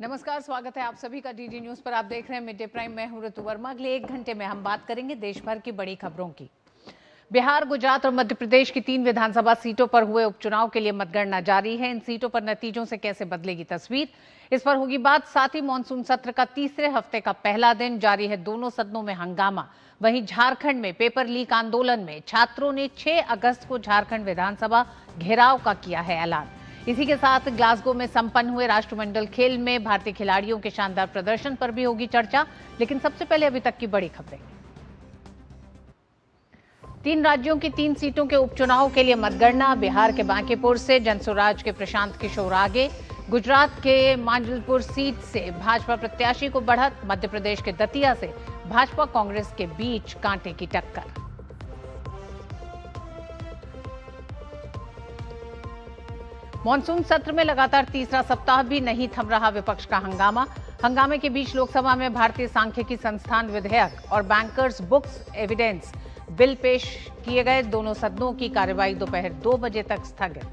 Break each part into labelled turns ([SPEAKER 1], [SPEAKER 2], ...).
[SPEAKER 1] नमस्कार, स्वागत है आप सभी का डीडी न्यूज पर। आप देख रहे हैं मिड डे प्राइम। मैं हूं ऋतु वर्मा। अगले 1 घंटे में हम बात करेंगे देश भर की बड़ी खबरों की। बिहार, गुजरात और मध्य प्रदेश की 3 विधानसभा सीटों पर हुए उपचुनाव के लिए मतगणना जारी है। इन सीटों पर नतीजों से कैसे बदलेगी तस्वीर, इस पर होगी बात। साथ ही मानसून सत्र का तीसरे हफ्ते का पहला दिन, जारी है दोनों सदनों में हंगामा। वहीं झारखंड में पेपर लीक आंदोलन में छात्रों ने 6 अगस्त को झारखंड विधानसभा घेराव का किया है ऐलान। इसी के साथ ग्लासगो में संपन्न हुए राष्ट्रमंडल खेल में भारतीय खिलाड़ियों के शानदार प्रदर्शन पर भी होगी चर्चा। लेकिन सबसे पहले अभी तक की बड़ी खबरें। 3 राज्यों की 3 सीटों के उपचुनाव के लिए मतगणना। बिहार के बांकीपुर से जनसुराज के प्रशांत किशोर आगे। गुजरात के मांजलपुर सीट से भाजपा प्रत्याशी को बढ़त। मध्य प्रदेश के दतिया से भाजपा कांग्रेस के बीच कांटे की टक्कर। मॉनसून सत्र में लगातार तीसरा सप्ताह भी नहीं थम रहा विपक्ष का हंगामा। हंगामे के बीच लोकसभा में भारतीय सांख्यिकी संस्थान विधेयक और बैंकर्स बुक्स एविडेंस बिल पेश किए गए। दोनों सदनों की कार्यवाही दोपहर 2 बजे तक स्थगित।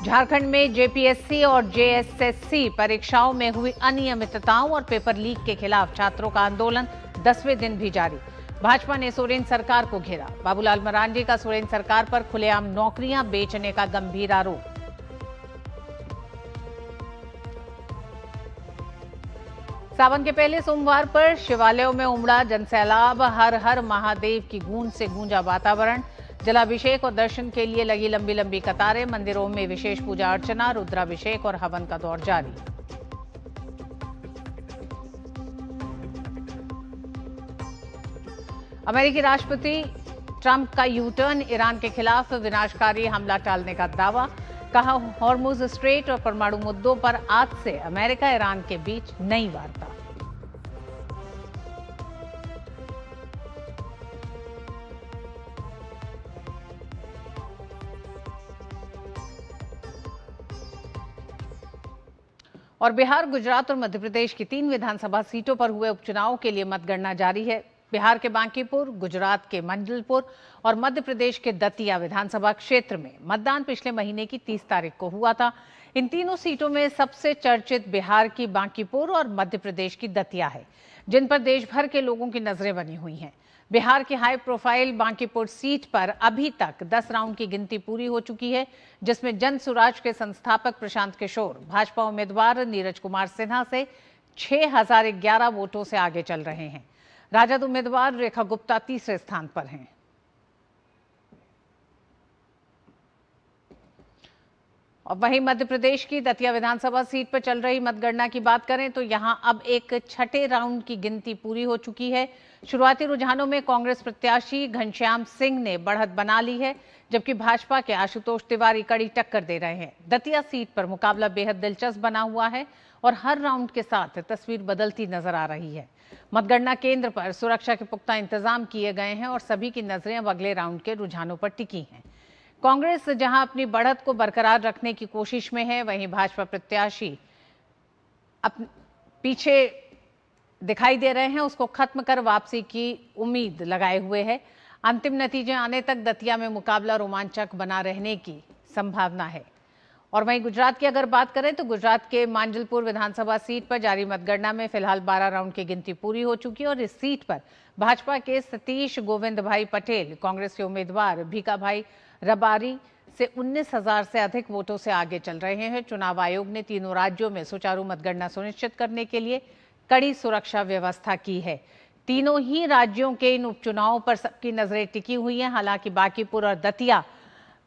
[SPEAKER 1] झारखंड में जेपीएससी और जेएसएससी परीक्षाओं में हुई अनियमितताओं और पेपर लीक के खिलाफ छात्रों का आंदोलन 10वें दिन भी जारी। भाजपा ने सोरेन सरकार को घेरा। बाबूलाल मरांडी का सोरेन सरकार पर खुलेआम नौकरियां बेचने का गंभीर आरोप। सावन के पहले सोमवार पर शिवालयों में उमड़ा जनसैलाब। हर हर महादेव की गूंज से गूंजा वातावरण। जलाभिषेक और दर्शन के लिए लगी लंबी लंबी कतारें। मंदिरों में विशेष पूजा अर्चना, रुद्राभिषेक और हवन का दौर जारी। अमेरिकी राष्ट्रपति ट्रंप का यू टर्न। ईरान के खिलाफ विनाशकारी हमला टालने का दावा। कहा, हॉर्मुज स्ट्रेट और परमाणु मुद्दों पर आज से अमेरिका ईरान के बीच नई वार्ता। और बिहार, गुजरात और मध्य प्रदेश की 3 विधानसभा सीटों पर हुए उपचुनाव के लिए मतगणना जारी है। बिहार के बांकीपुर, गुजरात के मंडलपुर और मध्य प्रदेश के दतिया विधानसभा क्षेत्र में मतदान पिछले महीने की 30 तारीख को हुआ था। इन तीनों सीटों में सबसे चर्चित बिहार की बांकीपुर और मध्य प्रदेश की दतिया है, जिन पर देश भर के लोगों की नजरें बनी हुई हैं। बिहार की हाई प्रोफाइल बांकीपुर सीट पर अभी तक 10 राउंड की गिनती पूरी हो चुकी है, जिसमें जन सुराज के संस्थापक प्रशांत किशोर भाजपा उम्मीदवार नीरज कुमार सिन्हा से 6011 वोटों से आगे चल रहे हैं। राजद उम्मीदवार रेखा गुप्ता तीसरे स्थान पर हैं। और वहीं मध्य प्रदेश की दतिया विधानसभा सीट पर चल रही मतगणना की बात करें तो यहां अब एक छठे राउंड की गिनती पूरी हो चुकी है। शुरुआती रुझानों में कांग्रेस प्रत्याशी घनश्याम सिंह ने बढ़त बना ली है, जबकि भाजपा के आशुतोष तिवारी कड़ी टक्कर दे रहे हैं। दतिया सीट पर मुकाबला बेहद दिलचस्प बना हुआ है और हर राउंड के साथ तस्वीर बदलती नजर आ रही है। मतगणना केंद्र पर सुरक्षा के पुख्ता इंतजाम किए गए हैं और सभी की नजरें अब अगले राउंड के रुझानों पर टिकी हैं। कांग्रेस जहां अपनी बढ़त को बरकरार रखने की कोशिश में है, वहीं भाजपा प्रत्याशी पीछे दिखाई दे रहे हैं, उसको खत्म कर वापसी की उम्मीद लगाए हुए है। अंतिम नतीजे आने तक दतिया में मुकाबला रोमांचक बना रहने की संभावना है। और वहीं गुजरात की अगर बात करें तो गुजरात के मांजलपुर विधानसभा सीट पर जारी मतगणना में फिलहाल 12 राउंड की गिनती पूरी हो चुकी है और इस सीट पर भाजपा के सतीश गोविंद भाई पटेल कांग्रेस के उम्मीदवार भीखा भाई रबारी से 19,000 से अधिक वोटों से आगे चल रहे हैं। चुनाव आयोग ने तीनों राज्यों में सुचारू मतगणना सुनिश्चित करने के लिए कड़ी सुरक्षा व्यवस्था की है। तीनों ही राज्यों के इन उपचुनावों पर सबकी नजरें टिकी हुई हैं। हालांकि बांकीपुर और दतिया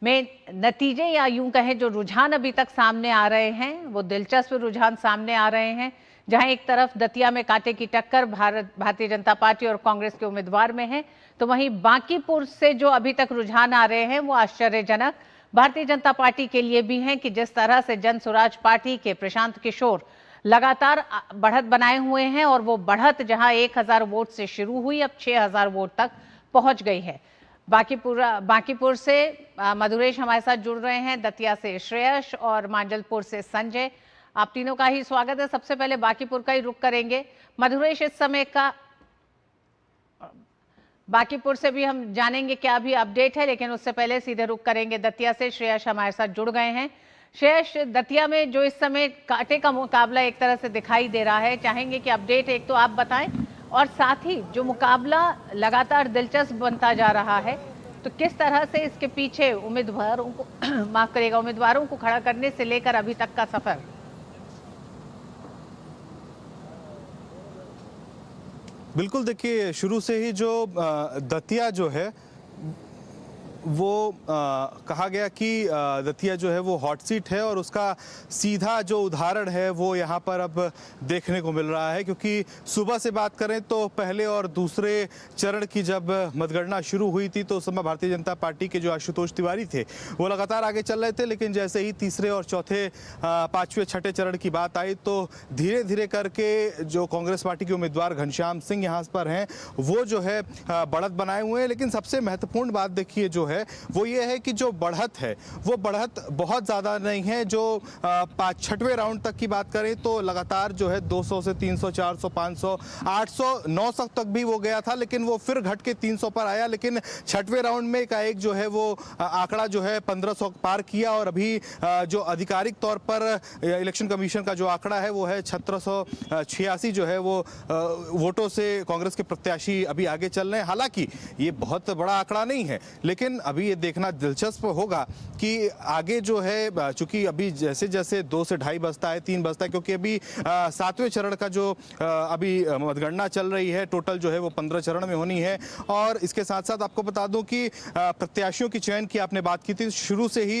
[SPEAKER 1] में नतीजे या यूं कहें जो रुझान अभी तक सामने आ रहे हैं वो दिलचस्प रुझान सामने आ रहे हैं, जहां एक तरफ दतिया में कांटे की टक्कर भारतीय जनता पार्टी और कांग्रेस के उम्मीदवार में है, तो वहीं बांकीपुर से जो अभी तक रुझान आ रहे हैं वो आश्चर्यजनक भारतीय जनता पार्टी के लिए भी हैं कि जिस तरह से जन सुराज पार्टी के प्रशांत किशोर लगातार बढ़त बनाए हुए हैं और वो बढ़त जहां 1000 वोट से शुरू हुई अब 6000 वोट तक पहुंच गई है। बांकीपुर से मधुरेश हमारे साथ जुड़ रहे हैं, दतिया से श्रेयस और मांजलपुर से संजय। आप तीनों का ही स्वागत है। सबसे पहले बांकीपुर का ही रुख करेंगे। मधुरेश, इस समय का बांकीपुर से भी हम जानेंगे क्या अभी अपडेट है, लेकिन उससे पहले सीधे रुख करेंगे दतिया से। श्रेयस हमारे साथ जुड़ गए हैं। श्रेयस, दतिया में जो इस समय कांटे का मुकाबला एक तरह से दिखाई दे रहा है, चाहेंगे कि अपडेट एक तो आप बताएं, और साथ ही जो मुकाबला लगातार दिलचस्प बनता जा रहा है, तो किस तरह से इसके पीछे उम्मीदवारों को माफ करिएगा, उम्मीदवारों को खड़ा करने से लेकर अभी तक का सफर।
[SPEAKER 2] बिल्कुल, देखिए शुरू से ही जो दतिया जो है वो कहा गया कि दतिया जो है वो हॉट सीट है, और उसका सीधा जो उदाहरण है वो यहाँ पर अब देखने को मिल रहा है। क्योंकि सुबह से बात करें तो पहले और दूसरे चरण की जब मतगणना शुरू हुई थी तो उस समय भारतीय जनता पार्टी के जो आशुतोष तिवारी थे वो लगातार आगे चल रहे थे, लेकिन जैसे ही तीसरे और चौथे, पाँचवें, छठे चरण की बात आई तो धीरे धीरे करके जो कांग्रेस पार्टी के उम्मीदवार घनश्याम सिंह यहाँ पर हैं वो जो है बढ़त बनाए हुए हैं। लेकिन सबसे महत्वपूर्ण बात देखिए जो है वो ये है कि जो बढ़त है वो बढ़त बहुत ज़्यादा नहीं है। जो 5-6वें राउंड तक की बात करें तो लगातार जो है 200 से 300, 400, 500, 800, 900 तक भी वो गया था, लेकिन वो फिर घट के 300 पर आया। लेकिन 6वें राउंड में एकाएक जो है वो आंकड़ा जो है 1500 पार किया, और अभी जो आधिकारिक तौर पर इलेक्शन कमीशन का जो आंकड़ा है वो है 1786 जो है वो वोटों से कांग्रेस के प्रत्याशी अभी आगे चल रहे हैं। हालांकि ये बहुत बड़ा आंकड़ा नहीं है, लेकिन अभी ये देखना दिलचस्प होगा कि आगे जो है, चूंकि अभी जैसे जैसे 2 से 2.5 बजता है, 3 बजता है, क्योंकि अभी 7वें चरण का जो अभी मतगणना चल रही है, टोटल जो है वो 15 चरण में होनी है। और इसके साथ साथ आपको बता दूं कि प्रत्याशियों की चयन की आपने बात की थी, शुरू से ही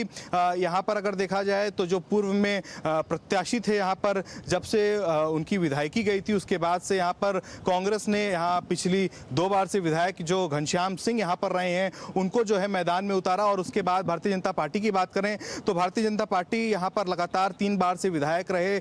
[SPEAKER 2] यहाँ पर अगर देखा जाए तो जो पूर्व में प्रत्याशी थे यहाँ पर, जब से उनकी विधायकी गई थी उसके बाद से यहाँ पर कांग्रेस ने यहाँ पिछली 2 बार से विधायक जो घनश्याम सिंह यहाँ पर रहे हैं उनको जो है मैदान में उतारा। और उसके बाद भारतीय जनता पार्टी की बात करें तो भारतीय जनता पार्टी यहाँ पर लगातार 3 बार से विधायक रहे।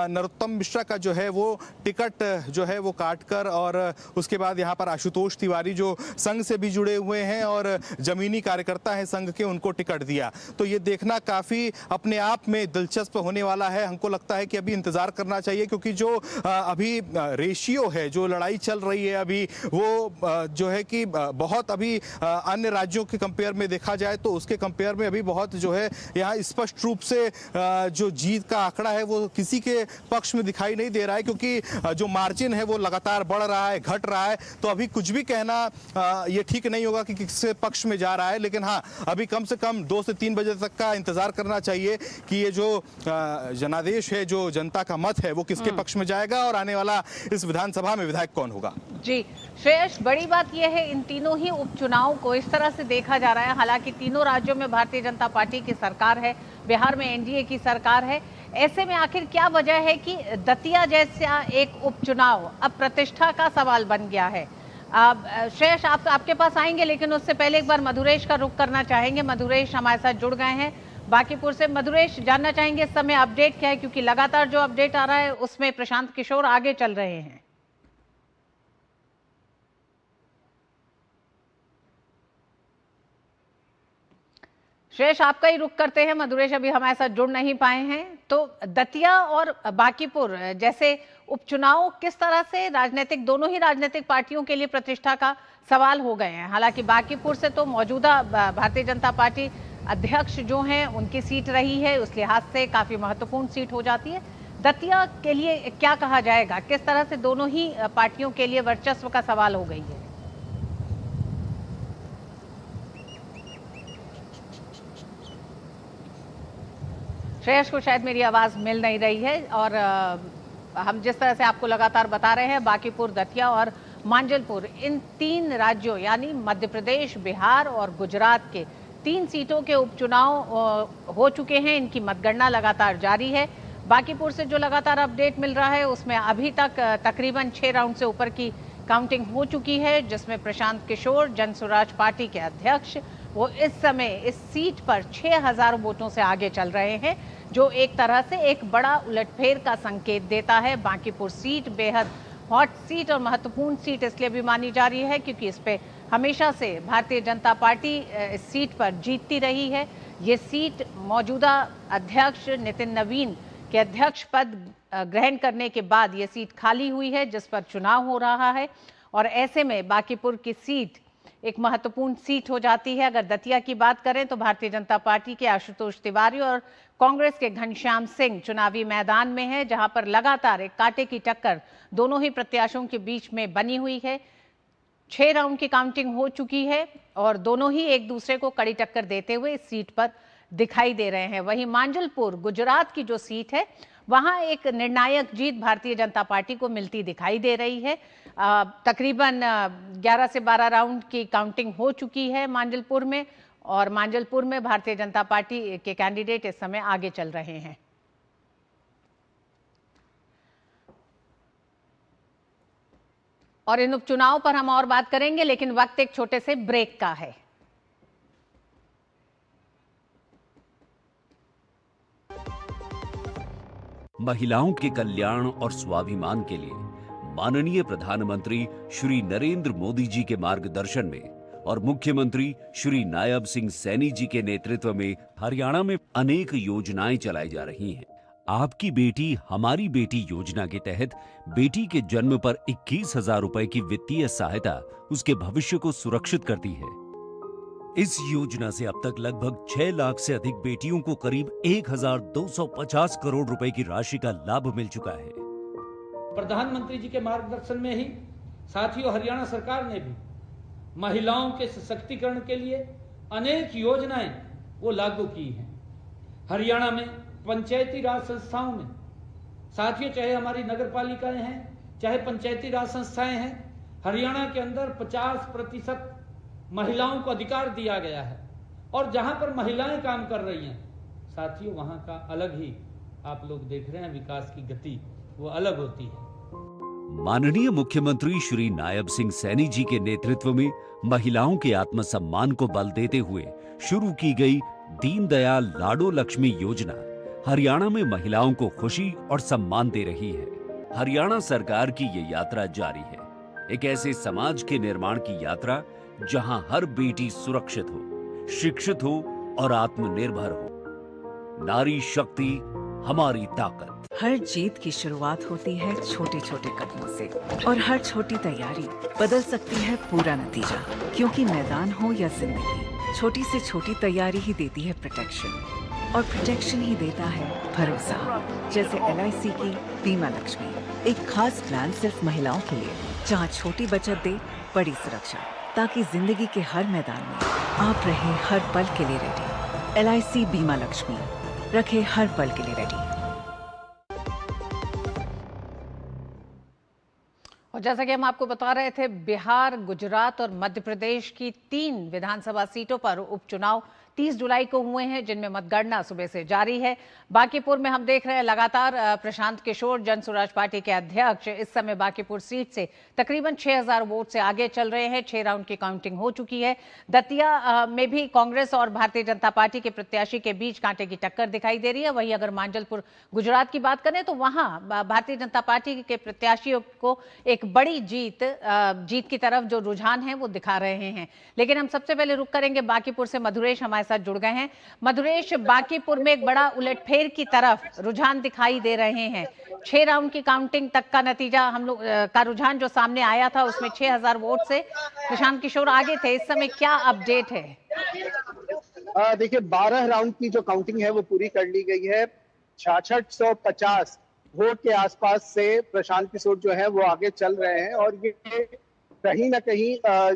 [SPEAKER 2] नरोत्तम मिश्रा का जो है वो टिकट जो है वो काट कर, और उसके बाद यहाँ पर आशुतोष तिवारी जो संघ से भी जुड़े हुए हैं और जमीनी कार्यकर्ता हैं संघ के, उनको टिकट दिया। तो ये देखना काफ़ी अपने आप में दिलचस्प होने वाला है। हमको लगता है कि अभी इंतज़ार करना चाहिए, क्योंकि जो अभी रेशियो है, जो लड़ाई चल रही है अभी, वो जो है कि बहुत अभी अन्य राज्यों के कंपेयर में देखा जाए तो उसके कंपेयर में अभी बहुत जो है यहाँ स्पष्ट रूप से जो जीत का आंकड़ा है वो किसी के पक्ष में दिखाई नहीं दे रहा है। क्योंकि जो मार्जिन है वो लगातार बढ़ रहा है, घट रहा है। तो अभी कुछ भी कहना ये ठीक नहीं होगा कि किसके पक्ष में जा रहा है। लेकिन हाँ, अभी कम से कम 2 से 3 बजे तक का इंतजार करना चाहिए कि ये जो जनादेश है, जो जनता का मत है, वो किसके पक्ष में जाएगा और आने वाला इस विधानसभा में विधायक कौन होगा।
[SPEAKER 1] जी श्रेयस, बड़ी बात यह है इन तीनों ही उपचुनाव को इस तरह से देखा जा रहा है। हालांकि तीनों राज्यों में भारतीय जनता पार्टी की सरकार है, बिहार में एनडीए की सरकार है। ऐसे में आखिर क्या वजह है कि दतिया जैसा एक उपचुनाव अब प्रतिष्ठा का सवाल बन गया है? श्रेयस, आप आपके पास आएंगे, लेकिन उससे पहले एक बार मधुरेश का रुख करना चाहेंगे। मधुरेश हमारे साथ जुड़ गए हैं बांकीपुर से। मधुरेश, जानना चाहेंगे इस समय अपडेट क्या है, क्योंकि लगातार जो अपडेट आ रहा है उसमें प्रशांत किशोर आगे चल रहे हैं। श्रेयस, आपका ही रुख करते हैं। मधुरेश अभी हमारे साथ जुड़ नहीं पाए हैं। तो दतिया और बांकीपुर जैसे उपचुनाव किस तरह से राजनीतिक, दोनों ही राजनीतिक पार्टियों के लिए प्रतिष्ठा का सवाल हो गए हैं। हालांकि बांकीपुर से तो मौजूदा भारतीय जनता पार्टी अध्यक्ष जो हैं उनकी सीट रही है, उस लिहाज से काफी महत्वपूर्ण सीट हो जाती है। दतिया के लिए क्या कहा जाएगा, किस तरह से दोनों ही पार्टियों के लिए वर्चस्व का सवाल हो गई है? श्रेयस को शायद मेरी आवाज़ मिल नहीं रही है, और हम जिस तरह से आपको लगातार बता रहे हैं, बांकीपुर, दतिया और मांजलपुर, इन 3 राज्यों यानी मध्य प्रदेश, बिहार और गुजरात के 3 सीटों के उपचुनाव हो चुके हैं। इनकी मतगणना लगातार जारी है। बांकीपुर से जो लगातार अपडेट मिल रहा है उसमें अभी तक तकरीबन 6 राउंड से ऊपर की काउंटिंग हो चुकी है, जिसमें प्रशांत किशोर, जन स्वराज पार्टी के अध्यक्ष, वो इस समय इस सीट पर 6000 वोटों से आगे चल रहे हैं, जो एक तरह से एक बड़ा उलटफेर का संकेत देता है। बांकीपुर सीट बेहद हॉट सीट और महत्वपूर्ण सीट इसलिए भी मानी जा रही है क्योंकि इस पे हमेशा से भारतीय जनता पार्टी इस सीट पर जीतती रही है। ये सीट मौजूदा अध्यक्ष नितिन नवीन के अध्यक्ष पद ग्रहण करने के बाद ये सीट खाली हुई है, जिस पर चुनाव हो रहा है। और ऐसे में बांकीपुर की सीट एक महत्वपूर्ण सीट हो जाती है। अगर दतिया की बात करें तो भारतीय जनता पार्टी के आशुतोष तिवारी और कांग्रेस के घनश्याम सिंह चुनावी मैदान में है, जहां पर लगातार एक कांटे की टक्कर दोनों ही प्रत्याशियों के बीच में बनी हुई है। 6 राउंड की काउंटिंग हो चुकी है और दोनों ही एक दूसरे को कड़ी टक्कर देते हुए इस सीट पर दिखाई दे रहे हैं। वहीं मांजलपुर गुजरात की जो सीट है, वहां एक निर्णायक जीत भारतीय जनता पार्टी को मिलती दिखाई दे रही है। तकरीबन 11 से 12 राउंड की काउंटिंग हो चुकी है मांजलपुर में, और मांजलपुर में भारतीय जनता पार्टी के कैंडिडेट इस समय आगे चल रहे हैं। और इन उपचुनाव पर हम और बात करेंगे, लेकिन वक्त एक छोटे से ब्रेक का है।
[SPEAKER 3] महिलाओं के कल्याण और स्वाभिमान के लिए माननीय प्रधानमंत्री श्री नरेंद्र मोदी जी के मार्गदर्शन में और मुख्यमंत्री श्री नायब सिंह सैनी जी के नेतृत्व में हरियाणा में अनेक योजनाएं चलाई जा रही हैं। आपकी बेटी हमारी बेटी योजना के तहत बेटी के जन्म पर 21,000 रुपए की वित्तीय सहायता उसके भविष्य को सुरक्षित करती है। इस योजना से अब तक लगभग 6 लाख से अधिक बेटियों को करीब 1,250 करोड़ रुपए की राशि का लाभ मिल चुका है।
[SPEAKER 4] प्रधानमंत्री जी के मार्गदर्शन में ही साथियों हरियाणा सरकार ने भी महिलाओं के सशक्तिकरण के लिए अनेक योजनाएं वो लागू की हैं। हरियाणा में पंचायती राज संस्थाओं में साथियों, चाहे हमारी नगर पालिकाएं हैं, चाहे पंचायती राज संस्थाएं हैं, हरियाणा के अंदर 50% महिलाओं को अधिकार दिया गया है। और जहां पर महिलाएं काम कर रही हैं साथियों, वहां का अलग ही आप लोग देख रहे हैं विकास की गति वो अलग होती है।
[SPEAKER 3] माननीय मुख्यमंत्री श्री नायब सिंह सैनी जी के नेतृत्व में महिलाओं के आत्मसम्मान को बल देते हुए शुरू की गई दीनदयाल लाडो लक्ष्मी योजना हरियाणा में महिलाओं को खुशी और सम्मान दे रही है। हरियाणा सरकार की ये यात्रा जारी है, एक ऐसे समाज के निर्माण की यात्रा जहां हर बेटी सुरक्षित हो, शिक्षित हो और आत्मनिर्भर हो। नारी शक्ति हमारी ताकत।
[SPEAKER 5] हर जीत की शुरुआत होती है छोटे छोटे कदमों से, और हर छोटी तैयारी बदल सकती है पूरा नतीजा। क्योंकि मैदान हो या जिंदगी, छोटी से छोटी तैयारी ही देती है प्रोटेक्शन, और प्रोटेक्शन ही देता है भरोसा। जैसे LIC की बीमा लक्ष्मी, एक खास प्लान सिर्फ महिलाओं के लिए, जहां छोटी बचत दे बड़ी सुरक्षा, ताकि जिंदगी के हर मैदान में आप रहे हर पल के लिए रेडी। LIC बीमा लक्ष्मी, रखे हर पल के लिए रेडी।
[SPEAKER 1] और जैसा कि हम आपको बता रहे थे, बिहार, गुजरात और मध्य प्रदेश की 3 विधानसभा सीटों पर उपचुनाव 30 जुलाई को हुए हैं, जिनमें मतगणना सुबह से जारी है। बांकीपुर में हम देख रहे हैं लगातार प्रशांत किशोर, जन स्वराज पार्टी के अध्यक्ष, इस समय बांकीपुर सीट से तकरीबन 6,000 वोट से आगे चल रहे हैं। 6 राउंड की काउंटिंग हो चुकी है। दतिया में भी कांग्रेस और भारतीय जनता पार्टी के प्रत्याशी के बीच कांटे की टक्कर दिखाई दे रही है। वहीं अगर मांजलपुर गुजरात की बात करें तो वहां भारतीय जनता पार्टी के प्रत्याशियों को एक बड़ी जीत की तरफ जो रुझान है वो दिखा रहे हैं। लेकिन हम सबसे पहले रुक करेंगे बांकीपुर से। मधुरेश हमारे साथ जुड़ गए हैं। मधुरेश, बांकीपुर में एक बड़ा उलटफेर की तरफ रुझान दिखाई दे रहे हैं। 6 राउंड की काउंटिंग तक का नतीजा हम लोग का रुझान जो सामने आया था, उसमें 6,000 वोट से प्रशांत किशोर आगे थे। इस समय क्या अपडेट है?
[SPEAKER 6] देखिए, 12 राउंड की जो काउंटिंग है वो पूरी कर ली गई है। 6650 वोट के आसपास से प्रशांत किशोर जो है वो आगे चल रहे हैं, और ये कहीं ना कहीं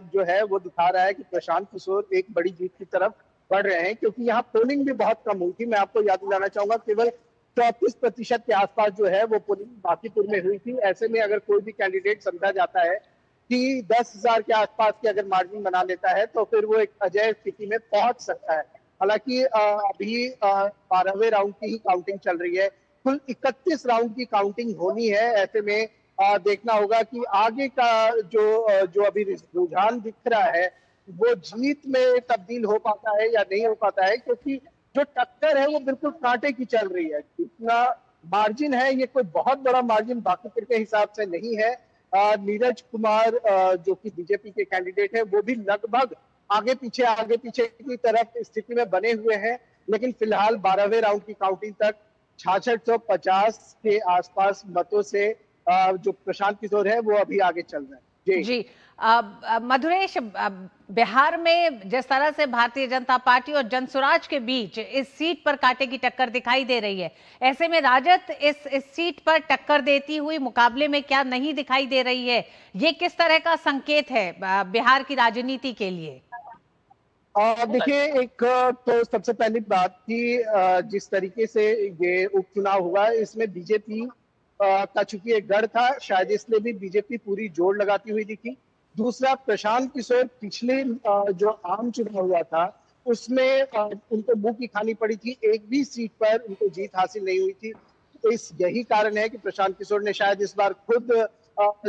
[SPEAKER 6] जो है वो दिखा रहा है कि प्रशांत किशोर एक बड़ी जीत की तरफ बढ़ रहे हैं, क्योंकि यहाँ पोलिंग भी बहुत कम हुई थी। मैं आपको याद दिलाना चाहूंगा, केवल 34% के आसपास जो है वो पोलिंग बांकीपुर में हुई थी। ऐसे में अगर कोई भी कैंडिडेट समझा जाता है कि 10,000 के आसपास की अगर मार्जिन बना लेता है तो फिर वो एक अजय स्थिति में पहुंच सकता है। हालांकि अभी 12वें राउंड की ही काउंटिंग चल रही है। कुल 31 राउंड की काउंटिंग होनी है। ऐसे में देखना होगा कि आगे का जो अभी रुझान दिख रहा है वो जीत में तब्दील हो पाता है या नहीं हो पाता है, क्योंकि जो टक्कर है वो बिल्कुल कांटे की चल रही है। इतना मार्जिन है, ये कोई बहुत बड़ा मार्जिन बांकीपुर के हिसाब से नहीं है। नीरज कुमार जो कि बीजेपी के कैंडिडेट है, वो भी लगभग आगे पीछे की तरफ स्थिति में बने हुए हैं। लेकिन फिलहाल 12वें राउंड की काउंटिंग तक 6650 के आसपास मतों से जो प्रशांत किशोर है वो अभी आगे चल रहे हैं।
[SPEAKER 1] जी, मधुरेश, बिहार में जिस तरह से भारतीय जनता पार्टी और जनसुराज के बीच इस सीट पर कांटे की टक्कर दिखाई दे रही है, ऐसे में राजद इस सीट पर टक्कर देती हुई मुकाबले में क्या नहीं दिखाई दे रही है? ये किस तरह का संकेत है बिहार की राजनीति के लिए?
[SPEAKER 6] देखिए, एक तो सबसे पहली बात कि जिस तरीके से ये उपचुनाव हुआ, इसमें बीजेपी का चूंकि एक गढ़ था, शायद इसलिए भी बीजेपी पूरी जोर लगाती हुई दिखी। दूसरा, प्रशांत किशोर पिछले जो आम चुनाव हुआ था उसमें उनको मुंह की खानी पड़ी थी, एक भी सीट पर उनको जीत हासिल नहीं हुई थी। तो यही कारण है कि प्रशांत किशोर ने शायद इस बार खुद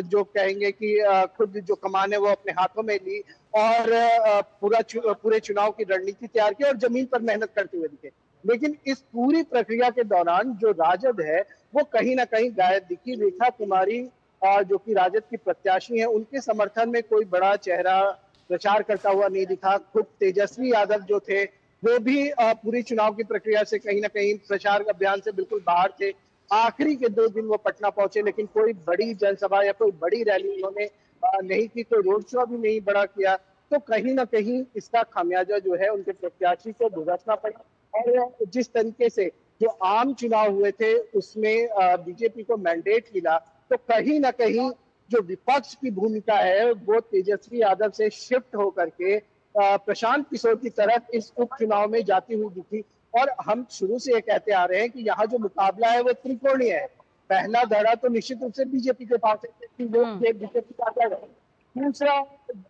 [SPEAKER 6] जो कहेंगे कि खुद जो कमान है वो अपने हाथों में ली और पूरे चुनाव की रणनीति तैयार की और जमीन पर मेहनत करते हुए दिखे। लेकिन इस पूरी प्रक्रिया के दौरान जो राजद है वो कहीं ना कहीं गायब दिखी। रेखा कुमारी जो कि राजद की प्रत्याशी है, उनके समर्थन में कोई बड़ा चेहरा प्रचार करता हुआ नहीं दिखा। खुद तेजस्वी यादव जो थे वो भी पूरी चुनाव की प्रक्रिया से कहीं ना कहीं प्रचार अभियान से बिल्कुल बाहर थे। आखिरी के 2 दिन वो पटना पहुंचे, लेकिन कोई बड़ी जनसभा या कोई बड़ी रैली उन्होंने नहीं की, तो रोड शो भी नहीं बड़ा किया। तो कहीं ना कहीं इसका खामियाजा जो है उनके प्रत्याशी को भुगतना पड़ा। और जिस तरीके से जो आम चुनाव हुए थे उसमें बीजेपी को मैंडेट मिला, तो कहीं ना कहीं जो विपक्ष की भूमिका है वो तेजस्वी यादव से शिफ्ट होकर के प्रशांत किशोर की तरफ इस उपचुनाव में जाती हुई दिखी। और हम शुरू से ये कहते आ रहे हैं कि यहाँ जो मुकाबला है वो त्रिकोणीय है। पहला धड़ा तो निश्चित रूप से बीजेपी के पास है, बीजेपी का है। दूसरा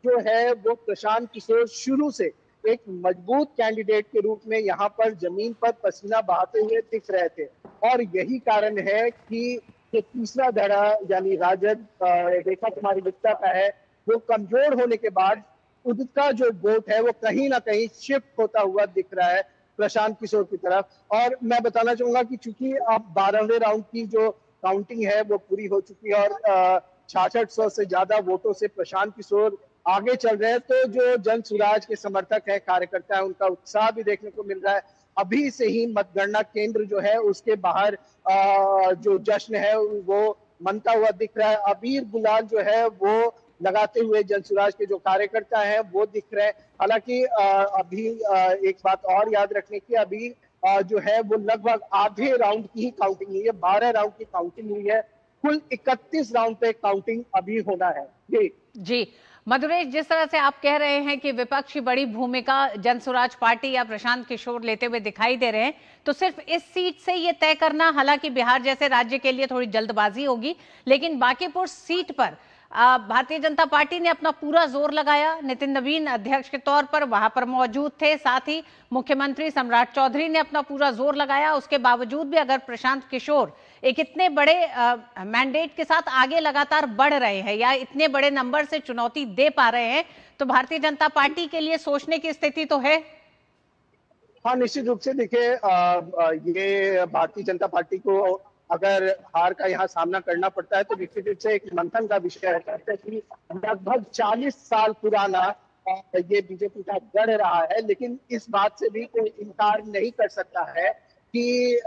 [SPEAKER 6] जो है वो प्रशांत किशोर शुरू से एक मजबूत कैंडिडेट के रूप में यहाँ पर जमीन पर पसीना बहाते हुए दिख रहे थे। और यही कारण है कि तीसरा धड़ा यानी राजद रेखा कुमारी गुप्ता का है, वो कमजोर होने के बाद उनका जो वोट है वो कहीं ना कहीं शिफ्ट होता हुआ दिख रहा है प्रशांत किशोर की तरफ। और मैं बताना चाहूंगा कि चूंकि अब 12वें राउंड की जो काउंटिंग है वो पूरी हो चुकी है और 6600 से ज्यादा वोटों से प्रशांत किशोर आगे चल रहे हैं, तो जो जन सुराज के समर्थक है, कार्यकर्ता है, उनका उत्साह भी देखने को मिल रहा है। अभी से ही मतगणना केंद्र जो है उसके बाहर जो जश्न है वो मनता हुआ दिख रहा है। अबीर गुलाल जो है वो लगाते हुए जनसुराज के जो कार्यकर्ता हैं वो दिख रहे हैं। हालांकि अभी एक बात और याद रखने की, अभी जो है वो लगभग आधे राउंड की ही काउंटिंग हुई है, 12 राउंड की काउंटिंग हुई है, कुल 31 राउंड पे काउंटिंग अभी होना है।
[SPEAKER 1] जी मधुरेश, जिस तरह से आप कह रहे हैं कि विपक्ष की बड़ी भूमिका जनसुराज पार्टी या प्रशांत किशोर लेते हुए दिखाई दे रहे हैं, तो सिर्फ इस सीट से ये तय करना, हालांकि बिहार जैसे राज्य के लिए थोड़ी जल्दबाजी होगी, लेकिन बांकीपुर सीट पर भारतीय जनता पार्टी ने अपना पूरा जोर लगाया। नितिन नवीन अध्यक्ष के तौर पर वहां पर मौजूद थे, साथ ही मुख्यमंत्री सम्राट चौधरी ने अपना पूरा जोर लगाया। उसके बावजूद भी अगर प्रशांत किशोर एक इतने बड़े मैंडेट के साथ आगे लगातार बढ़ रहे हैं या इतने बड़े नंबर से चुनौती दे पा रहे हैं, तो भारतीय जनता पार्टी के लिए सोचने की स्थिति तो है।
[SPEAKER 6] हाँ, निश्चित रूप से देखिए, ये भारतीय जनता पार्टी को अगर हार का यहाँ सामना करना पड़ता है तो निश्चित रूप से एक मंथन का विषय है कि लगभग 40 साल पुराना ये बीजेपी का गढ़ रहा है। लेकिन इस बात से भी कोई इनकार नहीं कर सकता है कि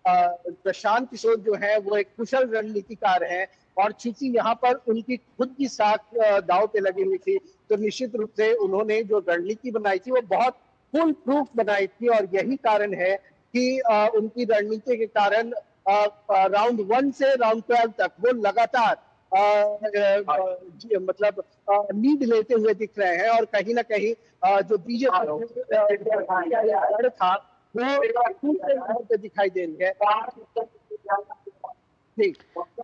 [SPEAKER 6] प्रशांत किशोर जो है वो एक कुशल रणनीतिकार हैं, और चूंकि यहाँ पर उनकी खुद की साख दांव पे लगी हुई थी, तो निश्चित रूप से उन्होंने जो रणनीति बनाई थी वो बहुत फुल प्रूफ बनाई थी। और यही कारण है कि उनकी रणनीति के कारण राउंड 1 से राउंड 12 तक वो लगातार मतलब लीड लेते हुए दिख रहे हैं। और कहीं ना कहीं जो बीजेपी था वो दिखाई दे रही है।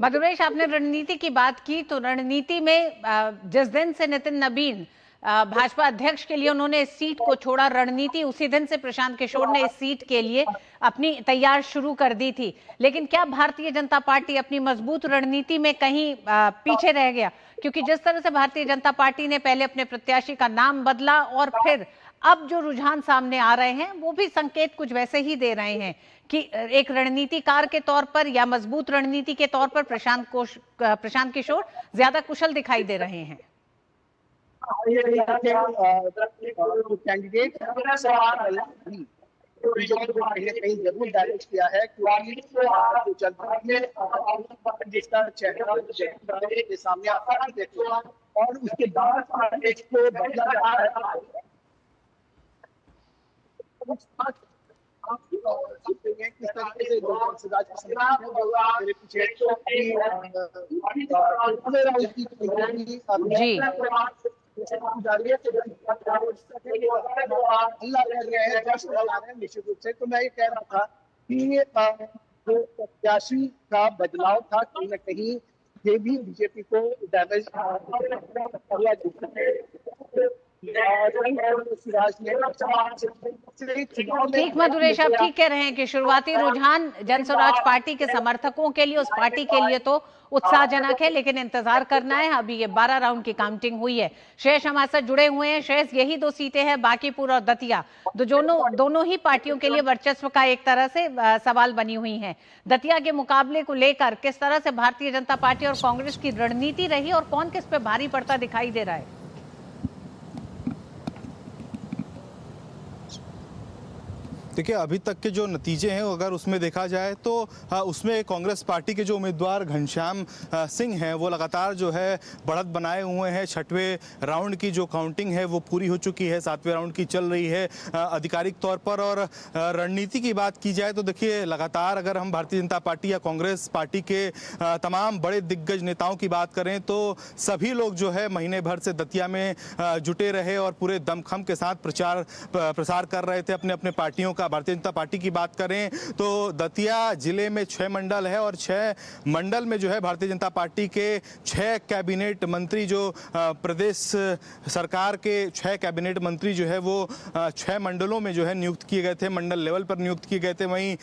[SPEAKER 1] मधुरेश, आपने रणनीति की बात की, तो रणनीति में जिस दिन से नितिन नवीन भाजपा अध्यक्ष के लिए उन्होंने इस सीट को छोड़ा, रणनीति उसी दिन से प्रशांत किशोर ने इस सीट के लिए अपनी तैयार शुरू कर दी थी। लेकिन क्या भारतीय जनता पार्टी अपनी मजबूत रणनीति में कहीं पीछे रह गया? क्योंकि जिस तरह से भारतीय जनता पार्टी ने पहले अपने प्रत्याशी का नाम बदला और फिर अब जो रुझान सामने आ रहे हैं वो भी संकेत कुछ वैसे ही दे रहे हैं कि एक रणनीतिकार के तौर पर या मजबूत रणनीति के तौर पर प्रशांत किशोर ज्यादा कुशल दिखाई दे रहे हैं।
[SPEAKER 6] कैंडिडेट कहीं जरूर डैमेज किया है, क्योंकि जिसका चेहरा सामने आता है, और उसके बाद इसको बदला जा रहा है। किस तरीके से लोकसभा की मेरे पीछे
[SPEAKER 1] जी
[SPEAKER 6] निश्चित रूप से। तो मैं ये कह रहा था कि जो प्रत्याशी का बदलाव था कहीं न कहीं ये भी बीजेपी को डैमेज
[SPEAKER 1] ठीक मधुरेश, आप ठीक कह रहे हैं कि शुरुआती रुझान जन स्वराज पार्टी के समर्थकों के लिए, उस पार्टी के लिए तो उत्साहजनक है, लेकिन इंतजार करना है। अभी ये 12 राउंड की काउंटिंग हुई है। शेष हमारे साथ जुड़े हुए हैं। शेष यही 2 सीटें हैं, बांकीपुर और दतिया, दोनों ही पार्टियों के लिए वर्चस्व का एक तरह से सवाल बनी हुई है। दतिया के मुकाबले को लेकर किस तरह से भारतीय जनता पार्टी और कांग्रेस की रणनीति रही और कौन किस पे भारी पड़ता दिखाई दे रहा है?
[SPEAKER 2] देखिए, अभी तक के जो नतीजे हैं अगर उसमें देखा जाए तो उसमें कांग्रेस पार्टी के जो उम्मीदवार घनश्याम सिंह हैं वो लगातार जो है बढ़त बनाए हुए हैं। 6वें राउंड की जो काउंटिंग है वो पूरी हो चुकी है, 7वें राउंड की चल रही है आधिकारिक तौर पर। और रणनीति की बात की जाए तो देखिए, लगातार अगर हम भारतीय जनता पार्टी या कांग्रेस पार्टी के तमाम बड़े दिग्गज नेताओं की बात करें तो सभी लोग जो है महीने भर से दतिया में जुटे रहे और पूरे दमखम के साथ प्रसार कर रहे थे अपने अपने पार्टियों का। भारतीय जनता पार्टी की बात करें तो दतिया जिले में 6 मंडल है और 6 मंडल में जो है भारतीय जनता पार्टी के 6 कैबिनेट मंत्री, जो प्रदेश सरकार के 6 कैबिनेट मंत्री जो है वो 6 मंडलों में जो है नियुक्त किए गए थे, मंडल लेवल पर नियुक्त किए गए थे। वहीं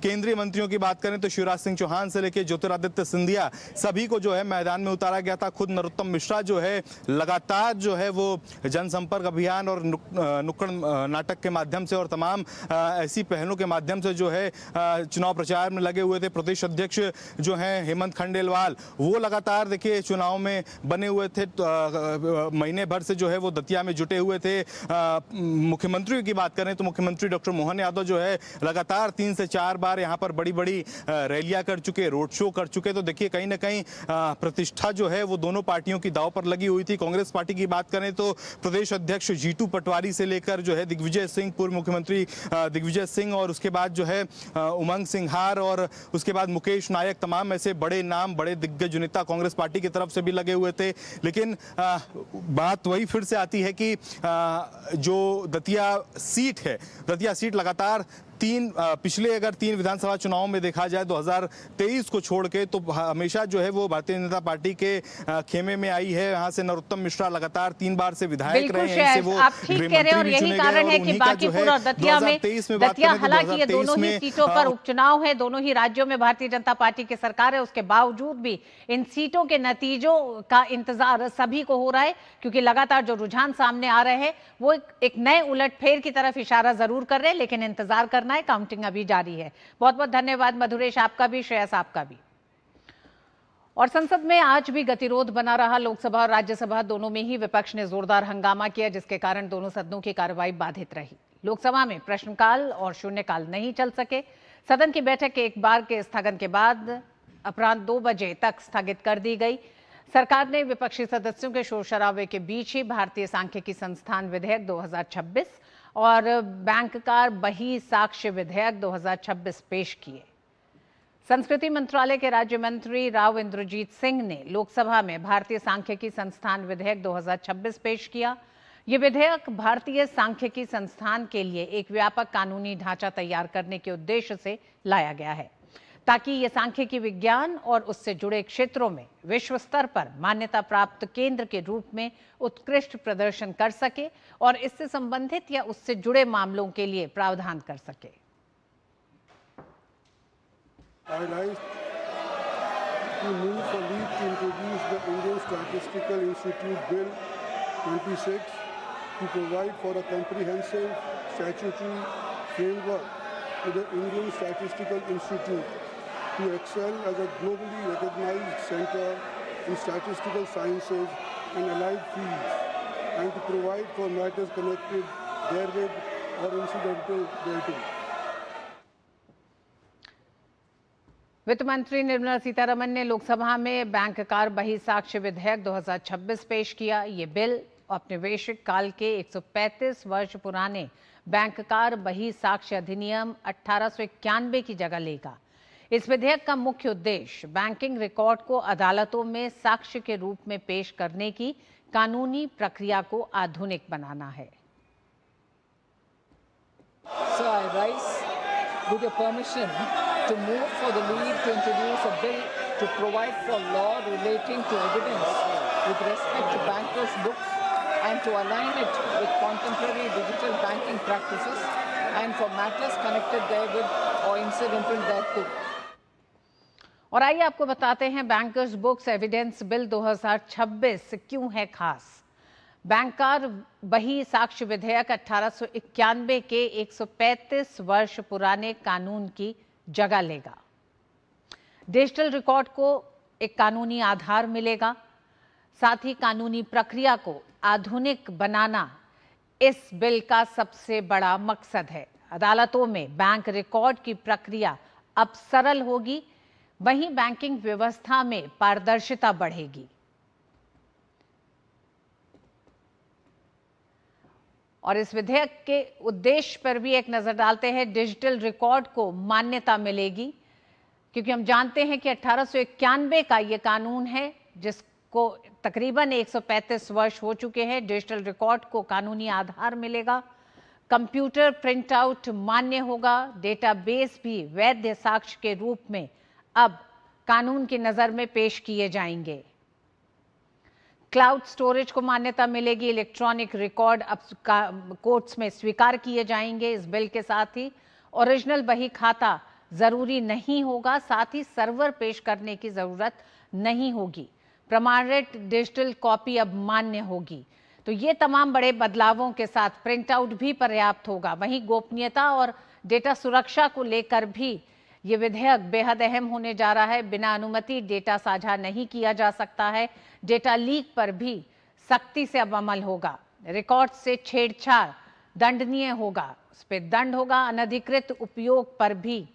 [SPEAKER 2] केंद्रीय मंत्रियों की बात करें तो शिवराज सिंह चौहान से लेकर ज्योतिरादित्य सिंधिया सभी को जो है मैदान में उतारा गया था। खुद नरोत्तम मिश्रा जो है लगातार जो है वो जनसंपर्क अभियान और नुक्कड़ नाटक के माध्यम से और तमाम ऐसी पहलों के माध्यम से जो है चुनाव प्रचार में लगे हुए थे। प्रदेश अध्यक्ष जो हैं हेमंत खंडेलवाल वो लगातार देखिए चुनाव में बने हुए थे, महीने भर से जो है वो दतिया में जुटे हुए थे। मुख्यमंत्री की बात करें तो मुख्यमंत्री डॉक्टर मोहन यादव जो है लगातार 3 से 4 बार यहाँ पर बड़ी बड़ी रैलियां कर चुके, रोड शो कर चुके। तो देखिए कहीं ना कहीं प्रतिष्ठा जो है वो दोनों पार्टियों की दांव पर लगी हुई थी। कांग्रेस पार्टी की बात करें तो प्रदेश अध्यक्ष जीतू पटवारी से लेकर जो है दिग्विजय सिंह, पूर्व मुख्यमंत्री दिग्विजय सिंह, और उसके बाद जो है उमंग सिंघार और उसके बाद मुकेश नायक, तमाम ऐसे बड़े नाम, बड़े दिग्गज नेता कांग्रेस पार्टी की तरफ से भी लगे हुए थे। लेकिन बात वही फिर से आती है कि जो दतिया सीट है, दतिया सीट लगातार पिछले अगर 3 विधानसभा चुनावों में देखा जाए 2023 को छोड़ के तो हमेशा जो है वो भारतीय जनता पार्टी के खेमे में आई है। यहाँ से नरोत्तम मिश्रा लगातार 3 बार से विधायक रहे हैं, इनसे वो
[SPEAKER 1] आप ठीक कह रहे हैं और यही कारण है कि बांकीपुर और दतिया में दतिया, हालांकि ये दोनों ही सीटों पर उपचुनाव है, दोनों ही राज्यों में भारतीय जनता पार्टी की सरकार है, उसके बावजूद भी इन सीटों के नतीजों का इंतजार सभी को हो रहा है, क्योंकि लगातार जो रुझान सामने आ रहे हैं वो एक नए उलटफेर की तरफ इशारा जरूर कर रहे हैं, लेकिन इंतजार करना है, काउंटिंग अभी जारी है। बहुत बहुत धन्यवाद मधुरेश, आपका भी, श्रेयस आपका भी। और संसद में आज भी गतिरोध बना रहा। लोकसभा और राज्यसभा दोनों में ही विपक्ष ने जोरदार हंगामा किया, जिसके कारण दोनों सदनों की कार्रवाई बाधित रही। लोकसभा में प्रश्नकाल और शून्यकाल नहीं चल सके। सदन की बैठक एक बार के स्थगन के बाद अपराह्न 2 बजे तक स्थगित कर दी गई। सरकार ने विपक्षी सदस्यों के शोर शराबे के बीच ही भारतीय सांख्यिकी संस्थान विधेयक 2026 और बैंककार बही साक्ष्य विधेयक 2026 पेश किए। संस्कृति मंत्रालय के राज्य मंत्री राव इंद्रजीत सिंह ने लोकसभा में भारतीय सांख्यिकी संस्थान विधेयक 2026 पेश किया। ये विधेयक भारतीय सांख्यिकी संस्थान के लिए एक व्यापक कानूनी ढांचा तैयार करने के उद्देश्य से लाया गया है, ताकि ये सांख्यिकी विज्ञान और उससे जुड़े क्षेत्रों में विश्व स्तर पर मान्यता प्राप्त केंद्र के रूप में उत्कृष्ट प्रदर्शन कर सके और इससे संबंधित या उससे जुड़े मामलों के लिए प्रावधान कर सके।
[SPEAKER 7] I rise to move for leave to introduce the Indian Statistical Institute Bill 26 to provide for a comprehensive statutory framework to the Indian Statistical Institute to excel as a globally recognized center in statistical sciences and allied fields, and to provide for matters connected therewith or incidental thereto.
[SPEAKER 1] वित्त मंत्री निर्मला सीतारमण ने लोकसभा में बैंककार बहिसाक्ष्य विधेयक 2026 पेश किया। ये bill औपनिवेशिक काल के 135 वर्ष पुराने बैंककार बहिसाक्ष्य अधिनियम 1891 की जगह लेगा। इस विधेयक का मुख्य उद्देश्य बैंकिंग रिकॉर्ड को अदालतों में साक्ष्य के रूप में पेश करने की कानूनी प्रक्रिया को आधुनिक बनाना है।
[SPEAKER 8] So I rise with your permission to move for the lead to introduce a bill to provide for law relating to evidence with respect to bankers' books and to align it with contemporary digital banking practices and for matters connected therewith or incidental thereto.
[SPEAKER 1] और आइए आपको बताते हैं bankers books evidence bill 2026 क्यों है खास। Banker बही साक्ष्य विधेयक 1891 के 135 वर्ष पुराने कानून की जगह लेगा। डिजिटल रिकॉर्ड को एक कानूनी आधार मिलेगा, साथ ही कानूनी प्रक्रिया को आधुनिक बनाना इस बिल का सबसे बड़ा मकसद है। अदालतों में बैंक रिकॉर्ड की प्रक्रिया अब सरल होगी, वहीं बैंकिंग व्यवस्था में पारदर्शिता बढ़ेगी। और इस विधेयक के उद्देश्य पर भी एक नजर डालते हैं। डिजिटल रिकॉर्ड को मान्यता मिलेगी, क्योंकि हम जानते हैं कि 1891 का ये कानून है जिसको तकरीबन 135 वर्ष हो चुके हैं। डिजिटल रिकॉर्ड को कानूनी आधार मिलेगा, कंप्यूटर प्रिंटआउट मान्य होगा, डेटाबेस भी वैध साक्ष्य के रूप में अब कानून की नजर में पेश किए जाएंगे। क्लाउड स्टोरेज को मान्यता मिलेगी, इलेक्ट्रॉनिक रिकॉर्ड अब कोर्ट्स में स्वीकार किए जाएंगे। इस बिल के साथ ही ओरिजिनल बही खाता जरूरी नहीं होगा, साथ ही सर्वर पेश करने की जरूरत नहीं होगी। प्रमाणित डिजिटल कॉपी अब मान्य होगी। तो ये तमाम बड़े बदलावों के साथ प्रिंट आउट भी पर्याप्त होगा। वहीं गोपनीयता और डेटा सुरक्षा को लेकर भी ये विधेयक बेहद अहम होने जा रहा है। बिना अनुमति डेटा साझा नहीं किया जा सकता है। डेटा लीक पर भी सख्ती से अब अमल होगा। रिकॉर्ड से छेड़छाड़ दंडनीय होगा, उस पर दंड होगा। अनधिकृत उपयोग पर भी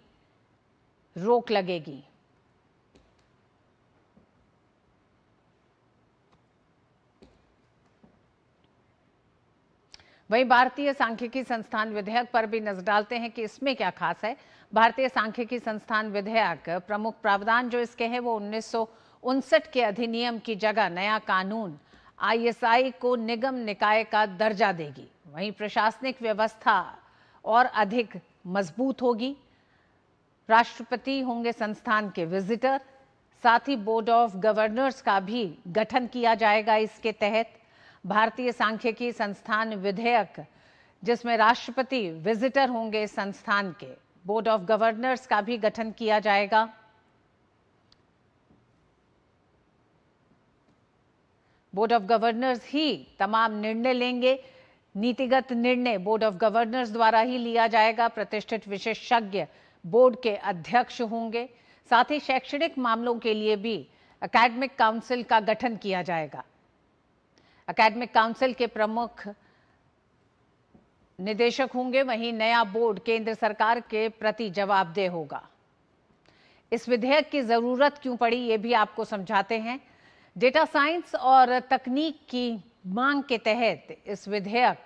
[SPEAKER 1] रोक लगेगी। वहीं भारतीय सांख्यिकी संस्थान विधेयक पर भी नजर डालते हैं कि इसमें क्या खास है। भारतीय सांख्यिकी संस्थान विधेयक प्रमुख प्रावधान जो इसके हैं वो 1959 के अधिनियम की जगह नया कानून ISI को निगम निकाय का दर्जा देगी। वहीं प्रशासनिक व्यवस्था और अधिक मजबूत होगी। राष्ट्रपति होंगे संस्थान के विजिटर, साथ ही बोर्ड ऑफ गवर्नर्स का भी गठन किया जाएगा। इसके तहत भारतीय सांख्यिकी संस्थान विधेयक जिसमें राष्ट्रपति विजिटर होंगे संस्थान के, बोर्ड ऑफ गवर्नर्स का भी गठन किया जाएगा। बोर्ड ऑफ गवर्नर्स ही तमाम निर्णय लेंगे। नीतिगत निर्णय बोर्ड ऑफ गवर्नर्स द्वारा ही लिया जाएगा। प्रतिष्ठित विशेषज्ञ बोर्ड के अध्यक्ष होंगे। साथ ही शैक्षणिक मामलों के लिए भी एकेडमिक काउंसिल का गठन किया जाएगा। एकेडमिक काउंसिल के प्रमुख निदेशक होंगे। वहीं नया बोर्ड केंद्र सरकार के प्रति जवाबदेह होगा। इस विधेयक की जरूरत क्यों पड़ी ये भी आपको समझाते हैं। डेटा साइंस और तकनीक की मांग के तहत इस विधेयक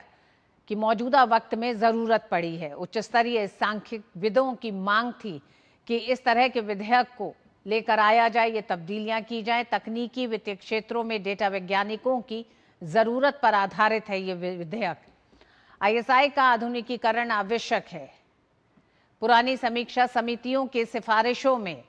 [SPEAKER 1] की मौजूदा वक्त में जरूरत पड़ी है। उच्च स्तरीय सांख्यिकविदों की मांग थी कि इस तरह के विधेयक को लेकर आया जाए, ये तब्दीलियां की जाए। तकनीकी वित्तीय क्षेत्रों में डेटा वैज्ञानिकों की जरूरत पर आधारित है ये विधेयक। ISI का आधुनिकीकरण आवश्यक है। पुरानी समीक्षा समितियों की सिफारिशों में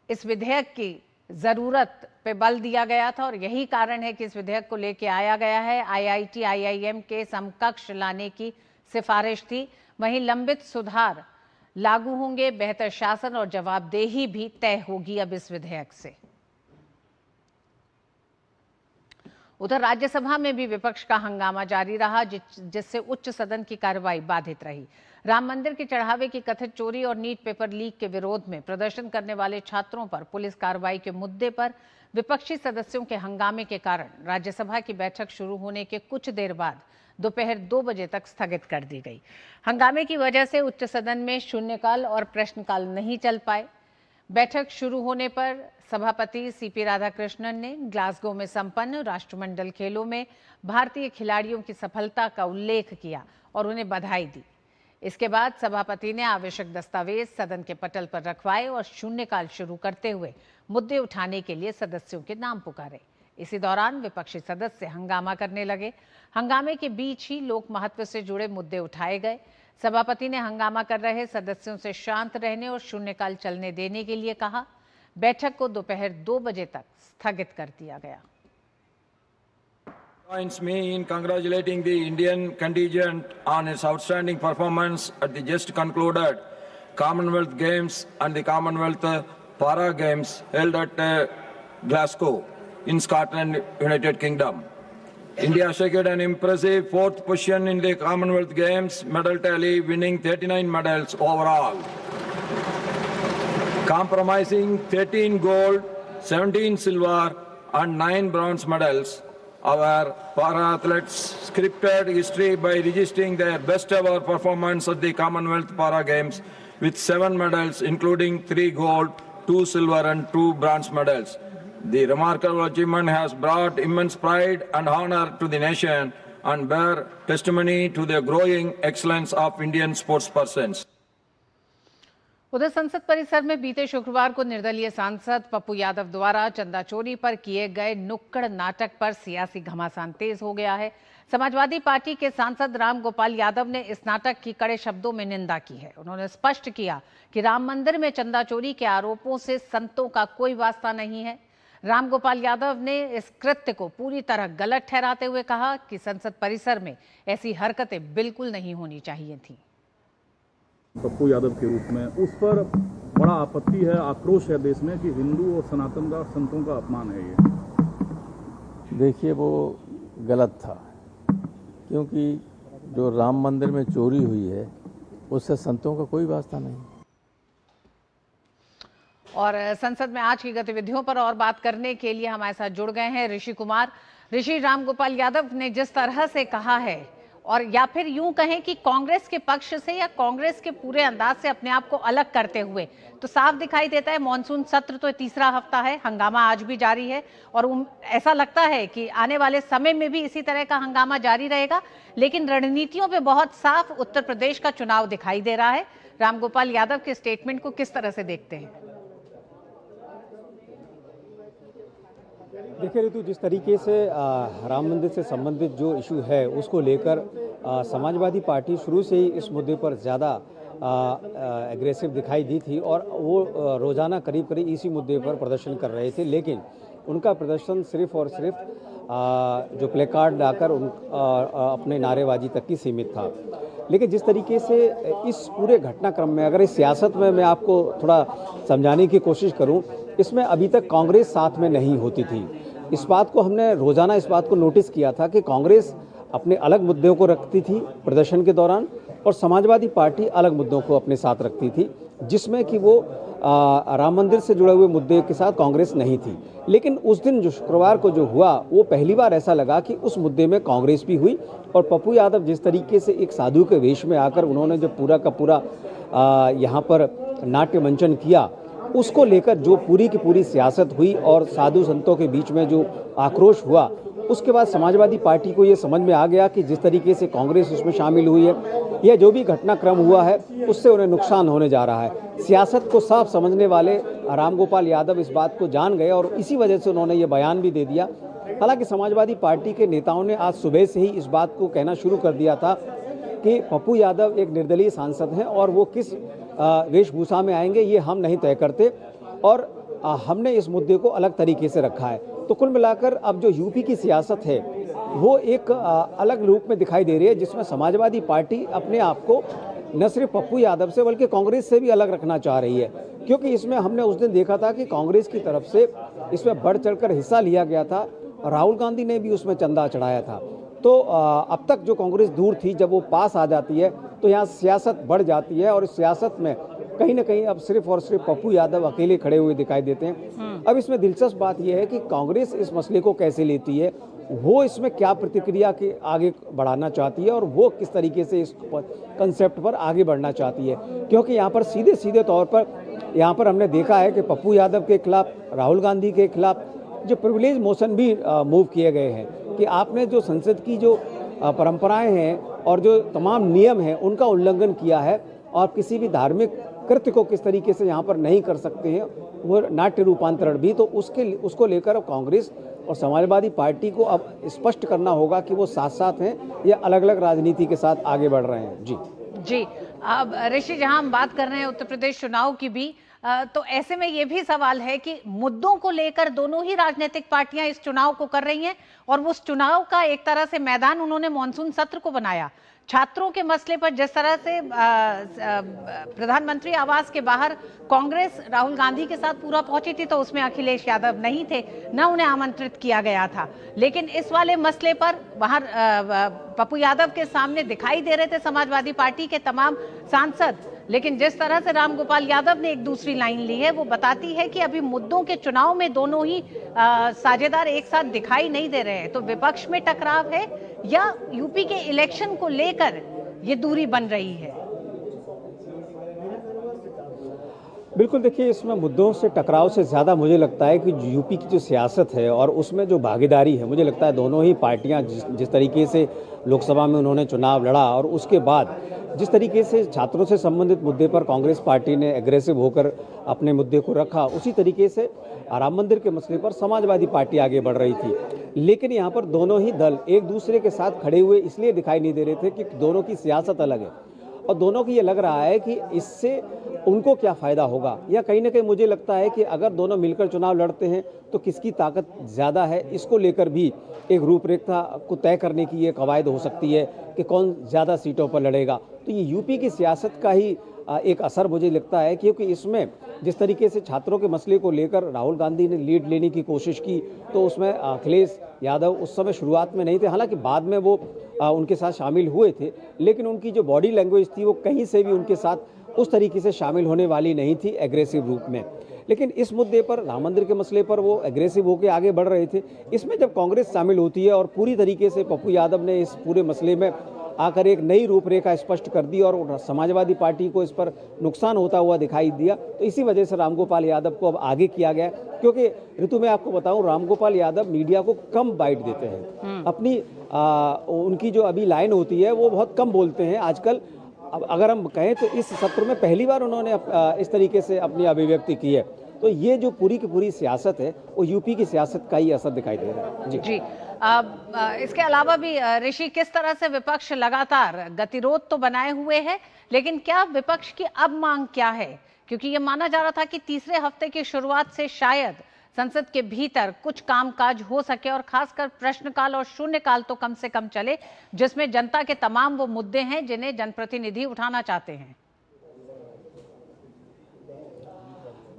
[SPEAKER 1] इस विधेयक की जरूरत पे बल दिया गया था और यही कारण है कि इस विधेयक को लेके आया गया है। IIT, IIM के समकक्ष लाने की सिफारिश थी। वहीं लंबित सुधार लागू होंगे। बेहतर शासन और जवाबदेही भी तय होगी अब इस विधेयक से। उधर राज्यसभा में भी विपक्ष का हंगामा जारी रहा, जिससे उच्च सदन की कार्रवाई बाधित रही। राम मंदिर के चढ़ावे की कथित चोरी और नीट पेपर लीक के विरोध में प्रदर्शन करने वाले छात्रों पर पुलिस कार्रवाई के मुद्दे पर विपक्षी सदस्यों के हंगामे के कारण राज्यसभा की बैठक शुरू होने के कुछ देर बाद दोपहर 2 बजे तक स्थगित कर दी गई। हंगामे की वजह से उच्च सदन में शून्यकाल और प्रश्नकाल नहीं चल पाए। बैठक शुरू होने पर सभापति सीपी राधाकृष्णन ने ग्लासगो में संपन्न राष्ट्रमंडल खेलों में भारतीय खिलाड़ियों की सफलता का उल्लेख किया और उन्हें बधाई दी। इसके बाद सभापति ने आवश्यक दस्तावेज सदन के पटल पर रखवाए और शून्यकाल शुरू करते हुए मुद्दे उठाने के लिए सदस्यों के नाम पुकारे। इसी दौरान विपक्षी सदस्य हंगामा करने लगे। हंगामे के बीच ही लोक महत्व से जुड़े मुद्दे उठाए गए। सभापति ने हंगामा कर रहे सदस्यों से शांत रहने और शून्यकाल चलने देने के लिए कहा। बैठक को दोपहर 2 बजे तक स्थगित कर दिया गया।
[SPEAKER 9] Joins me in congratulating the Indian contingent on its outstanding performance at the just concluded Commonwealth Games and the Commonwealth Para Games held at Glasgow in Scotland, United Kingdom. India secured an impressive 4th position in the Commonwealth Games medal tally, winning 39 medals overall. Comprising 13 gold, 17 silver and 9 bronze medals, our para-athletes scripted history by registering their best ever performance at the Commonwealth Para Games with 7 medals, including 3 gold, 2 silver and 2 bronze medals. The remarkable achievement has brought immense pride and honor to the nation and bear testimony to the growing excellence of Indian sportspersons.
[SPEAKER 1] उधर संसद परिसर में बीते शुक्रवार को निर्दलीय सांसद पप्पू यादव द्वारा चंदा चोरी पर किए गए नुक्कड़ नाटक पर सियासी घमासान तेज हो गया है। समाजवादी पार्टी के सांसद राम गोपाल यादव ने इस नाटक की कड़े शब्दों में निंदा की है। उन्होंने स्पष्ट किया कि राम मंदिर में चंदा चोरी के आरोपों से संतों का कोई वास्ता नहीं है। राम गोपाल यादव ने इस कृत्य को पूरी तरह गलत ठहराते हुए कहा कि संसद परिसर में ऐसी हरकतें बिल्कुल नहीं होनी चाहिए थी।
[SPEAKER 10] पप्पू यादव के रूप में उस पर बड़ा आपत्ति है, आक्रोश है देश में कि हिंदू और सनातन का संतों का अपमान है। ये
[SPEAKER 11] देखिए, वो गलत था, क्योंकि जो राम मंदिर में चोरी हुई है उससे संतों का कोई वास्ता नहीं।
[SPEAKER 1] और संसद में आज की गतिविधियों पर और बात करने के लिए हमारे साथ जुड़ गए हैं ऋषि कुमार। ऋषि, राम गोपाल यादव ने जिस तरह से कहा है, और या फिर यूं कहें कि कांग्रेस के पक्ष से या कांग्रेस के पूरे अंदाज से अपने आप को अलग करते हुए, तो साफ दिखाई देता है मॉनसून सत्र तो तीसरा हफ्ता है, हंगामा आज भी जारी है और ऐसा लगता है कि आने वाले समय में भी इसी तरह का हंगामा जारी रहेगा। लेकिन रणनीतियों पे बहुत साफ उत्तर प्रदेश का चुनाव दिखाई दे रहा है। राम गोपाल यादव के स्टेटमेंट को किस तरह से देखते हैं?
[SPEAKER 12] देखिए ऋतु, जिस तरीके से राम मंदिर से संबंधित जो इशू है उसको लेकर समाजवादी पार्टी शुरू से ही इस मुद्दे पर ज़्यादा एग्रेसिव दिखाई दी थी और वो रोज़ाना करीब करीब इसी मुद्दे पर प्रदर्शन कर रहे थे। लेकिन उनका प्रदर्शन सिर्फ और सिर्फ जो प्ले कार्ड लाकर अपने नारेबाजी तक ही सीमित था। लेकिन जिस तरीके से इस पूरे घटनाक्रम में, अगर इस सियासत में मैं आपको थोड़ा समझाने की कोशिश करूं, इसमें अभी तक कांग्रेस साथ में नहीं होती थी। इस बात को हमने रोज़ाना इस बात को नोटिस किया था कि कांग्रेस अपने अलग मुद्दों को रखती थी प्रदर्शन के दौरान और समाजवादी पार्टी अलग मुद्दों को अपने साथ रखती थी, जिसमें कि वो राम मंदिर से जुड़े हुए मुद्दे के साथ कांग्रेस नहीं थी। लेकिन उस दिन जो शुक्रवार को जो हुआ, वो पहली बार ऐसा लगा कि उस मुद्दे में कांग्रेस भी हुई और पप्पू यादव जिस तरीके से एक साधु के वेश में आकर उन्होंने जो पूरा का पूरा यहाँ पर नाट्य मंचन किया, उसको लेकर जो पूरी की पूरी सियासत हुई और साधु संतों के बीच में जो आक्रोश हुआ, उसके बाद समाजवादी पार्टी को ये समझ में आ गया कि जिस तरीके से कांग्रेस इसमें शामिल हुई है, यह जो भी घटनाक्रम हुआ है उससे उन्हें नुकसान होने जा रहा है। सियासत को साफ समझने वाले राम गोपाल यादव इस बात को जान गए और इसी वजह से उन्होंने ये बयान भी दे दिया। हालांकि समाजवादी पार्टी के नेताओं ने आज सुबह से ही इस बात को कहना शुरू कर दिया था कि पप्पू यादव एक निर्दलीय सांसद हैं और वो किस वेशभूषा में आएंगे ये हम नहीं तय करते और हमने इस मुद्दे को अलग तरीके से रखा है। तो कुल मिलाकर अब जो यूपी की सियासत है वो एक अलग रूप में दिखाई दे रही है, जिसमें समाजवादी पार्टी अपने आप को न सिर्फ पप्पू यादव से बल्कि कांग्रेस से भी अलग रखना चाह रही है। क्योंकि इसमें हमने उस दिन देखा था कि कांग्रेस की तरफ से इसमें बढ़ चढ़कर हिस्सा लिया गया था, राहुल गांधी ने भी उसमें चंदा चढ़ाया था। तो अब तक जो कांग्रेस दूर थी, जब वो पास आ जाती है तो यहाँ सियासत बढ़ जाती है और इस सियासत में कहीं ना कहीं अब सिर्फ और सिर्फ पप्पू यादव अकेले खड़े हुए दिखाई देते हैं। अब इसमें दिलचस्प बात यह है कि कांग्रेस इस मसले को कैसे लेती है वो इसमें क्या प्रतिक्रिया के आगे बढ़ाना चाहती है और वो किस तरीके से इस कंसेप्ट पर आगे बढ़ना चाहती है। क्योंकि यहाँ पर सीधे सीधे तौर पर यहाँ पर हमने देखा है कि पप्पू यादव के खिलाफ, राहुल गांधी के खिलाफ जो प्रिविलेज मोशन भी मूव किए गए हैं कि आपने जो संसद की जो परंपराएं हैं और जो तमाम नियम हैं उनका उल्लंघन किया है और किसी भी धार्मिक कृत्य को किस तरीके से यहाँ पर नहीं कर सकते हैं, वो नाट्य रूपांतरण भी। तो उसको लेकर कांग्रेस और समाजवादी पार्टी को अब स्पष्ट करना होगा कि वो साथ साथ हैं या अलग अलग राजनीति के साथ आगे बढ़ रहे हैं। जी
[SPEAKER 1] अब ऋषि, जहां हम बात कर रहे हैं उत्तर प्रदेश चुनाव की भी, तो ऐसे में ये भी सवाल है कि मुद्दों को लेकर दोनों ही राजनीतिक पार्टियां इस चुनाव को कर रही हैं और उस चुनाव का एक तरह से मैदान उन्होंने मॉनसून सत्र को बनाया। छात्रों के मसले पर जिस तरह से प्रधानमंत्री आवास के बाहर कांग्रेस राहुल गांधी के साथ पूरा पहुंची थी, तो उसमें अखिलेश यादव नहीं थे, न उन्हें आमंत्रित किया गया था। लेकिन इस वाले मसले पर वहां पप्पू यादव के सामने दिखाई दे रहे थे समाजवादी पार्टी के तमाम सांसद। लेकिन जिस तरह से रामगोपाल यादव ने एक दूसरी लाइन ली है, वो बताती है कि अभी मुद्दों के चुनाव में दोनों ही साझेदार एक साथ दिखाई नहीं दे रहे हैं। तो विपक्ष में टकराव है या यूपी के इलेक्शन को लेकर ये दूरी बन रही है?
[SPEAKER 12] बिल्कुल, देखिए इसमें मुद्दों से टकराव से ज़्यादा मुझे लगता है कि यूपी की जो सियासत है और उसमें जो भागीदारी है, मुझे लगता है दोनों ही पार्टियां जिस तरीके से लोकसभा में उन्होंने चुनाव लड़ा और उसके बाद जिस तरीके से छात्रों से संबंधित मुद्दे पर कांग्रेस पार्टी ने एग्रेसिव होकर अपने मुद्दे को रखा, उसी तरीके से राम मंदिर के मसले पर समाजवादी पार्टी आगे बढ़ रही थी। लेकिन यहाँ पर दोनों ही दल एक दूसरे के साथ खड़े हुए इसलिए दिखाई नहीं दे रहे थे कि दोनों की सियासत अलग है और दोनों को ये लग रहा है कि इससे उनको क्या फ़ायदा होगा, या कहीं ना कहीं मुझे लगता है कि अगर दोनों मिलकर चुनाव लड़ते हैं तो किसकी ताकत ज़्यादा है, इसको लेकर भी एक रूपरेखा को तय करने की ये कवायद हो सकती है कि कौन ज़्यादा सीटों पर लड़ेगा। तो ये यूपी की सियासत का ही एक असर मुझे लगता है, क्योंकि इसमें जिस तरीके से छात्रों के मसले को लेकर राहुल गांधी ने लीड लेने की कोशिश की, तो उसमें अखिलेश यादव उस समय शुरुआत में नहीं थे, हालांकि बाद में वो उनके साथ शामिल हुए थे, लेकिन उनकी जो बॉडी लैंग्वेज थी वो कहीं से भी उनके साथ उस तरीके से शामिल होने वाली नहीं थी एग्रेसिव रूप में। लेकिन इस मुद्दे पर, राम मंदिर के मसले पर वो एग्रेसिव होकर आगे बढ़ रहे थे। इसमें जब कांग्रेस शामिल होती है और पूरी तरीके से पप्पू यादव ने इस पूरे मसले में आकर एक नई रूपरेखा स्पष्ट कर दी और समाजवादी पार्टी को इस पर नुकसान होता हुआ दिखाई दिया, तो इसी वजह से रामगोपाल यादव को अब आगे किया गया। क्योंकि ऋतु में आपको बताऊं, रामगोपाल यादव मीडिया को कम बाइट देते हैं, अपनी उनकी जो अभी लाइन होती है वो बहुत कम बोलते हैं आजकल। अब अगर हम कहें तो इस सत्र में पहली बार उन्होंने इस तरीके से अपनी अभिव्यक्ति की है। तो ये जो पूरी की पूरी सियासत है वो यूपी की सियासत का ही असर दिखाई दे रहा है। जी
[SPEAKER 1] इसके अलावा भी ऋषि, किस तरह से विपक्ष लगातार गतिरोध तो बनाए हुए है, लेकिन क्या विपक्ष की अब मांग क्या है? क्योंकि ये माना जा रहा था कि तीसरे हफ्ते की शुरुआत से शायद संसद के भीतर कुछ कामकाज हो सके और खासकर प्रश्नकाल और शून्यकाल तो कम से कम चले, जिसमें जनता के तमाम वो मुद्दे हैं जिन्हें जनप्रतिनिधि उठाना चाहते हैं।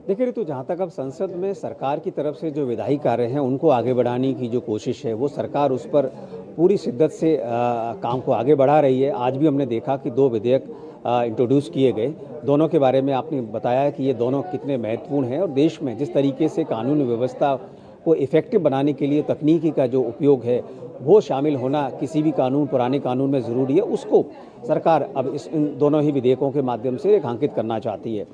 [SPEAKER 12] देखिए ऋतु, जहाँ तक अब संसद में सरकार की तरफ से जो विधायी कार्य हैं उनको आगे बढ़ाने की जो कोशिश है, वो सरकार उस पर पूरी शिद्दत से काम को आगे बढ़ा रही है। आज भी हमने देखा कि 2 विधेयक इंट्रोड्यूस किए गए, दोनों के बारे में आपने बताया कि ये दोनों कितने महत्वपूर्ण हैं और देश में जिस तरीके से कानून व्यवस्था को इफेक्टिव बनाने के लिए तकनीकी का जो उपयोग है वो शामिल होना किसी भी कानून, पुराने कानून में ज़रूरी है, उसको सरकार अब इन दोनों ही विधेयकों के माध्यम से रेखांकित करना चाहती है।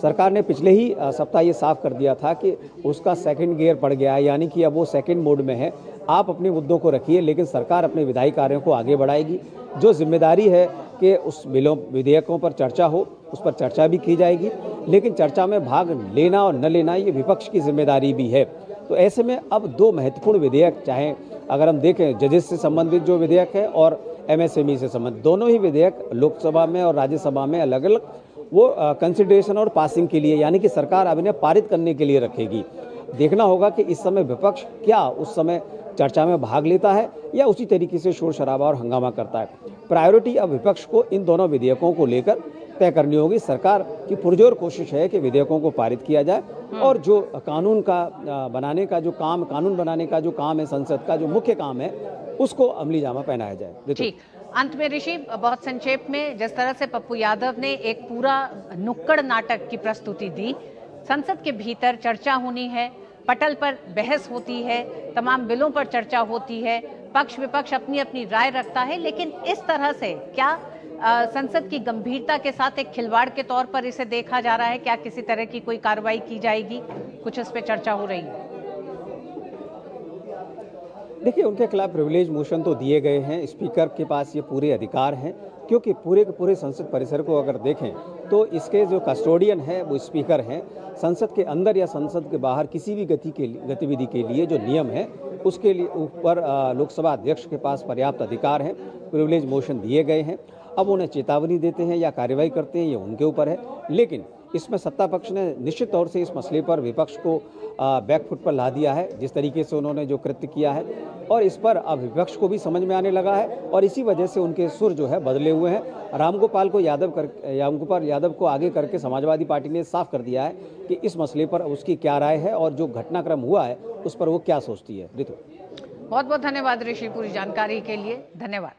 [SPEAKER 12] सरकार ने पिछले ही सप्ताह ये साफ कर दिया था कि उसका सेकंड गियर पड़ गया है, यानी कि अब वो सेकंड मोड में है। आप अपने मुद्दों को रखिए, लेकिन सरकार अपने विधायी कार्यों को आगे बढ़ाएगी। जो जिम्मेदारी है कि उस विधेयकों पर चर्चा हो, उस पर चर्चा भी की जाएगी, लेकिन चर्चा में भाग लेना और न लेना ये विपक्ष की जिम्मेदारी भी है। तो ऐसे में अब 2 महत्वपूर्ण विधेयक, चाहे अगर हम देखें जजेस से संबंधित जो विधेयक है और MSME से संबंधित, दोनों ही विधेयक लोकसभा में और राज्यसभा में अलग अलग वो कंसिडरेशन और पासिंग के लिए, यानी कि सरकार अब इन्हें पारित करने के लिए रखेगी। देखना होगा कि इस समय विपक्ष क्या उस समय चर्चा में भाग लेता है या उसी तरीके से शोर शराबा और हंगामा करता है। प्रायोरिटी अब विपक्ष को इन दोनों विधेयकों को लेकर तय करनी होगी। सरकार की पुरजोर कोशिश है कि विधेयकों को पारित किया जाए और जो कानून का बनाने का जो काम, कानून बनाने का जो काम है, संसद का जो मुख्य काम है, उसको अमली जामा पहनाया जाए।
[SPEAKER 1] ठीक, अंत में ऋषि, बहुत संक्षेप में, जिस तरह से पप्पू यादव ने एक पूरा नुक्कड़ नाटक की प्रस्तुति दी, संसद के भीतर चर्चा होनी है, पटल पर बहस होती है, तमाम बिलों पर चर्चा होती है, पक्ष विपक्ष अपनी अपनी राय रखता है, लेकिन इस तरह से क्या संसद की गंभीरता के साथ एक खिलवाड़ के तौर पर इसे देखा जा रहा है? क्या किसी तरह की कोई कार्रवाई की जाएगी? कुछ इस पे चर्चा हो रही है।
[SPEAKER 12] देखिए, उनके खिलाफ प्रिविलेज मोशन तो दिए गए हैं, स्पीकर के पास ये पूरे अधिकार हैं, क्योंकि पूरे के पूरे संसद परिसर को अगर देखें तो इसके जो कस्टोडियन है वो स्पीकर हैं। संसद के अंदर या संसद के बाहर किसी भी गतिविधि के लिए जो नियम है उसके लिए ऊपर लोकसभा अध्यक्ष के पास पर्याप्त अधिकार हैं, प्रिविलेज मोशन दिए गए हैं। अब उन्हें चेतावनी देते हैं या कार्रवाई करते हैं, ये उनके ऊपर है, लेकिन इसमें सत्ता पक्ष ने निश्चित तौर से इस मसले पर विपक्ष को बैकफुट पर ला दिया है, जिस तरीके से उन्होंने जो कृत्य किया है, और इस पर अब विपक्ष को भी समझ में आने लगा है और इसी वजह से उनके सुर जो है बदले हुए हैं। रामगोपाल यादव को आगे करके समाजवादी पार्टी ने साफ कर दिया है कि इस मसले पर उसकी क्या राय है और जो घटनाक्रम हुआ है उस पर वो क्या सोचती है। ऋतु,
[SPEAKER 1] बहुत बहुत धन्यवाद ऋषि, पूरी जानकारी के लिए धन्यवाद।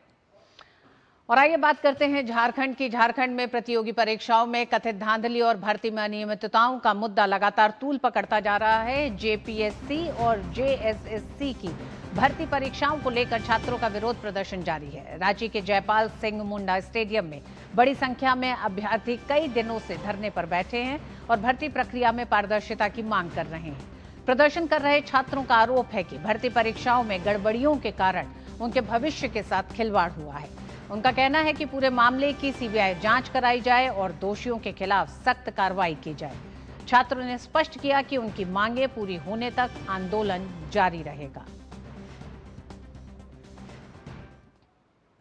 [SPEAKER 1] और आइए बात करते हैं झारखंड की। झारखंड में प्रतियोगी परीक्षाओं में कथित धांधली और भर्ती में अनियमितताओं का मुद्दा लगातार तूल पकड़ता जा रहा है। जेपीएससी और जेएसएससी की भर्ती परीक्षाओं को लेकर छात्रों का विरोध प्रदर्शन जारी है। रांची के जयपाल सिंह मुंडा स्टेडियम में बड़ी संख्या में अभ्यर्थी कई दिनों से धरने पर बैठे हैं और भर्ती प्रक्रिया में पारदर्शिता की मांग कर रहे हैं। प्रदर्शन कर रहे छात्रों का आरोप है कि भर्ती परीक्षाओं में गड़बड़ियों के कारण उनके भविष्य के साथ खिलवाड़ हुआ है। उनका कहना है कि पूरे मामले की सीबीआई जांच कराई जाए और दोषियों के खिलाफ सख्त कार्रवाई की जाए। छात्रों ने स्पष्ट किया कि उनकी मांगें पूरी होने तक आंदोलन जारी रहेगा।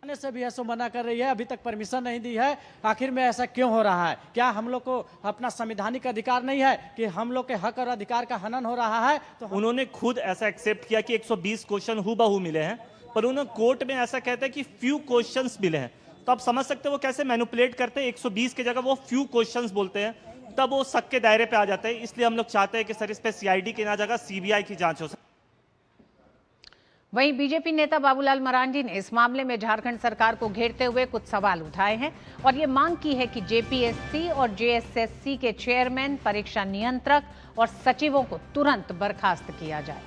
[SPEAKER 13] से भी ऐसा मना कर रही है, अभी तक परमिशन नहीं दी है। आखिर में ऐसा क्यों हो रहा है? क्या हम लोग को अपना संवैधानिक अधिकार नहीं है कि हम लोग के हक और अधिकार का हनन हो रहा है? तो
[SPEAKER 14] उन्होंने खुद ऐसा एक्सेप्ट किया कि 120 क्वेश्चन हूबहू मिले हैं, पर उन्होंने कोर्ट में ऐसा कहता है कि फ्यू क्वेश्चंस मिले हैं। तो आप समझ सकते हैं वो कैसे मैनिपुलेट करते हैं। 120 की जगह वो फ्यू क्वेश्चंस बोलते हैं, तब वो शक के दायरे पे आ जाते हैं। इसलिए हम लोग चाहते हैं कि सर इस पे सीआईडी की ना जगह सीबीआई की जांच हो।
[SPEAKER 1] वहीं बीजेपी नेता बाबूलाल मरांडी ने इस मामले में झारखंड सरकार को घेरते हुए कुछ सवाल उठाए हैं और ये मांग की है कि जेपीएससी और जेएसएससी के चेयरमैन, परीक्षा नियंत्रक और सचिवों को तुरंत बर्खास्त किया जाए।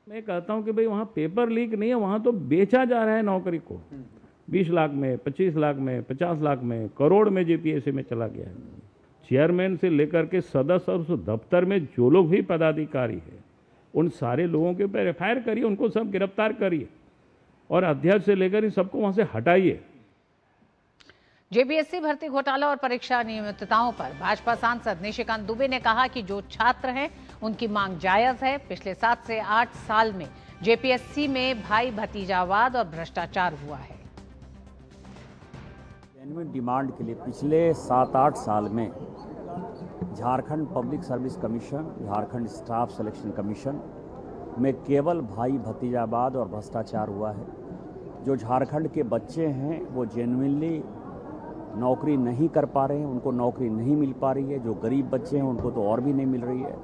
[SPEAKER 10] मैं कहता हूं कि भाई वहां पेपर लीक नहीं है, वहां तो बेचा जा रहा है नौकरी को। 20 लाख में, 25 लाख में, 50 लाख में, करोड़ में जेपीएससी में चला गया है। चेयरमैन से लेकर के सदस्य और उस दफ्तर में जो लोग भी पदाधिकारी है उन सारे लोगों के ऊपर एफआईआर करिए, उनको सब गिरफ्तार करिए और अध्यक्ष से लेकर इन सबको वहां से हटाइए।
[SPEAKER 1] जेपीएससी भर्ती घोटाला और परीक्षा अनियमितताओं पर भाजपा सांसद निशिकांत दुबे ने कहा कि जो छात्र हैं उनकी मांग जायज है। पिछले 7 से 8 साल में जेपीएससी में भाई भतीजावाद और भ्रष्टाचार हुआ है।
[SPEAKER 15] जेन्युइन डिमांड के लिए पिछले 7-8 साल में Jharkhand public service commission, Jharkhand staff selection commission में केवल भाई भतीजावाद और भ्रष्टाचार हुआ है। जो झारखंड के बच्चे हैं वो जेन्युइनली नौकरी नहीं कर पा रहे हैं, उनको नौकरी नहीं मिल पा रही है। जो गरीब बच्चे हैं उनको तो और भी नहीं मिल रही है।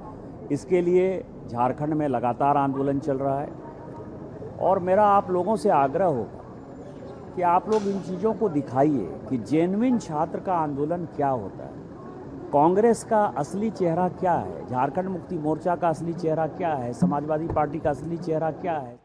[SPEAKER 15] इसके लिए झारखंड में लगातार आंदोलन चल रहा है और मेरा आप लोगों से आग्रह होगा कि आप लोग इन चीज़ों को दिखाइए कि जेन्युइन छात्र का आंदोलन क्या होता है, कांग्रेस का असली चेहरा क्या है, झारखंड मुक्ति मोर्चा का असली चेहरा क्या है, समाजवादी पार्टी का असली चेहरा क्या है।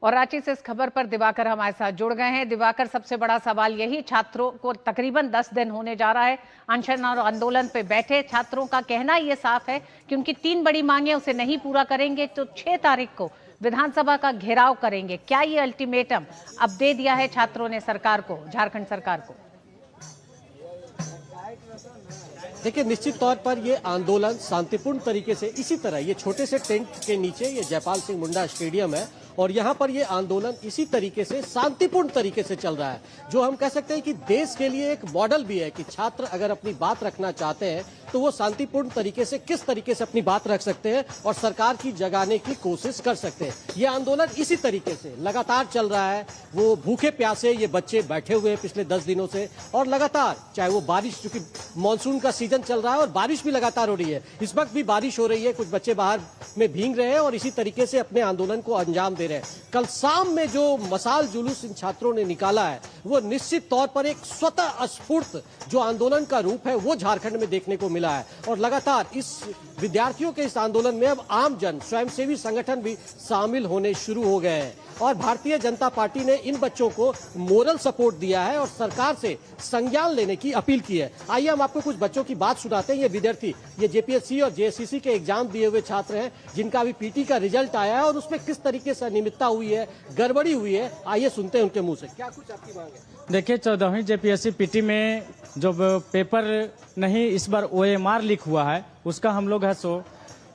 [SPEAKER 1] और रांची से इस खबर पर दिवाकर हमारे साथ जुड़ गए हैं। दिवाकर, सबसे बड़ा सवाल यही, छात्रों को तकरीबन 10 दिन होने जा रहा है अनशन और आंदोलन पे बैठे। छात्रों का कहना ये साफ है कि उनकी 3 बड़ी मांगे उसे नहीं पूरा करेंगे तो 6 तारीख को विधानसभा का घेराव करेंगे। क्या ये अल्टीमेटम अब दे दिया है छात्रों ने सरकार को, झारखंड सरकार को?
[SPEAKER 13] देखिए, निश्चित तौर पर ये आंदोलन शांतिपूर्ण तरीके से, इसी तरह ये छोटे से टेंट के नीचे ये जयपाल सिंह मुंडा स्टेडियम है और यहाँ पर ये आंदोलन इसी तरीके से शांतिपूर्ण तरीके से चल रहा है, जो हम कह सकते हैं कि देश के लिए एक मॉडल भी है कि छात्र अगर अपनी बात रखना चाहते हैं तो वो शांतिपूर्ण तरीके से किस तरीके से अपनी बात रख सकते हैं और सरकार की जगाने की कोशिश कर सकते हैं। ये आंदोलन इसी तरीके से लगातार चल रहा है। वो भूखे प्यासे ये बच्चे बैठे हुए हैं पिछले 10 दिनों से और लगातार, चाहे वो बारिश, चूंकि मानसून का सीजन चल रहा है और बारिश भी लगातार हो रही है, इस वक्त भी बारिश हो रही है, कुछ बच्चे बाहर में भीग रहे हैं और इसी तरीके से अपने आंदोलन को अंजाम दे रहे हैं। कल शाम में जो मसाल जुलूस इन छात्रों ने निकाला है वो निश्चित तौर पर एक स्वतः स्फूर्त जो आंदोलन का रूप है वो झारखंड में देखने को मिला है। और लगातार इस विद्यार्थियों के इस आंदोलन में अब आम जन, स्वयंसेवी संगठन भी शामिल होने शुरू हो गए हैं और भारतीय जनता पार्टी ने इन बच्चों को मोरल सपोर्ट दिया है और सरकार से संज्ञान लेने की अपील की है। आइए हम आपको कुछ बच्चों की बात सुनाते हैं। ये विद्यार्थी, ये जेपीएससी और जेएससीसी के एग्जाम दिए हुए छात्र हैं जिनका अभी पीटी का रिजल्ट आया है और उसमें किस तरीके से अनियमितता हुई है, गड़बड़ी हुई है, आइए सुनते हैं उनके मुंह से। क्या कुछ आपकी मांग है?
[SPEAKER 16] देखिए, 14वीं जेपीएससी पीटी में जो पेपर नहीं इस बार ओएमआर लीक हुआ है उसका हम लोग है सो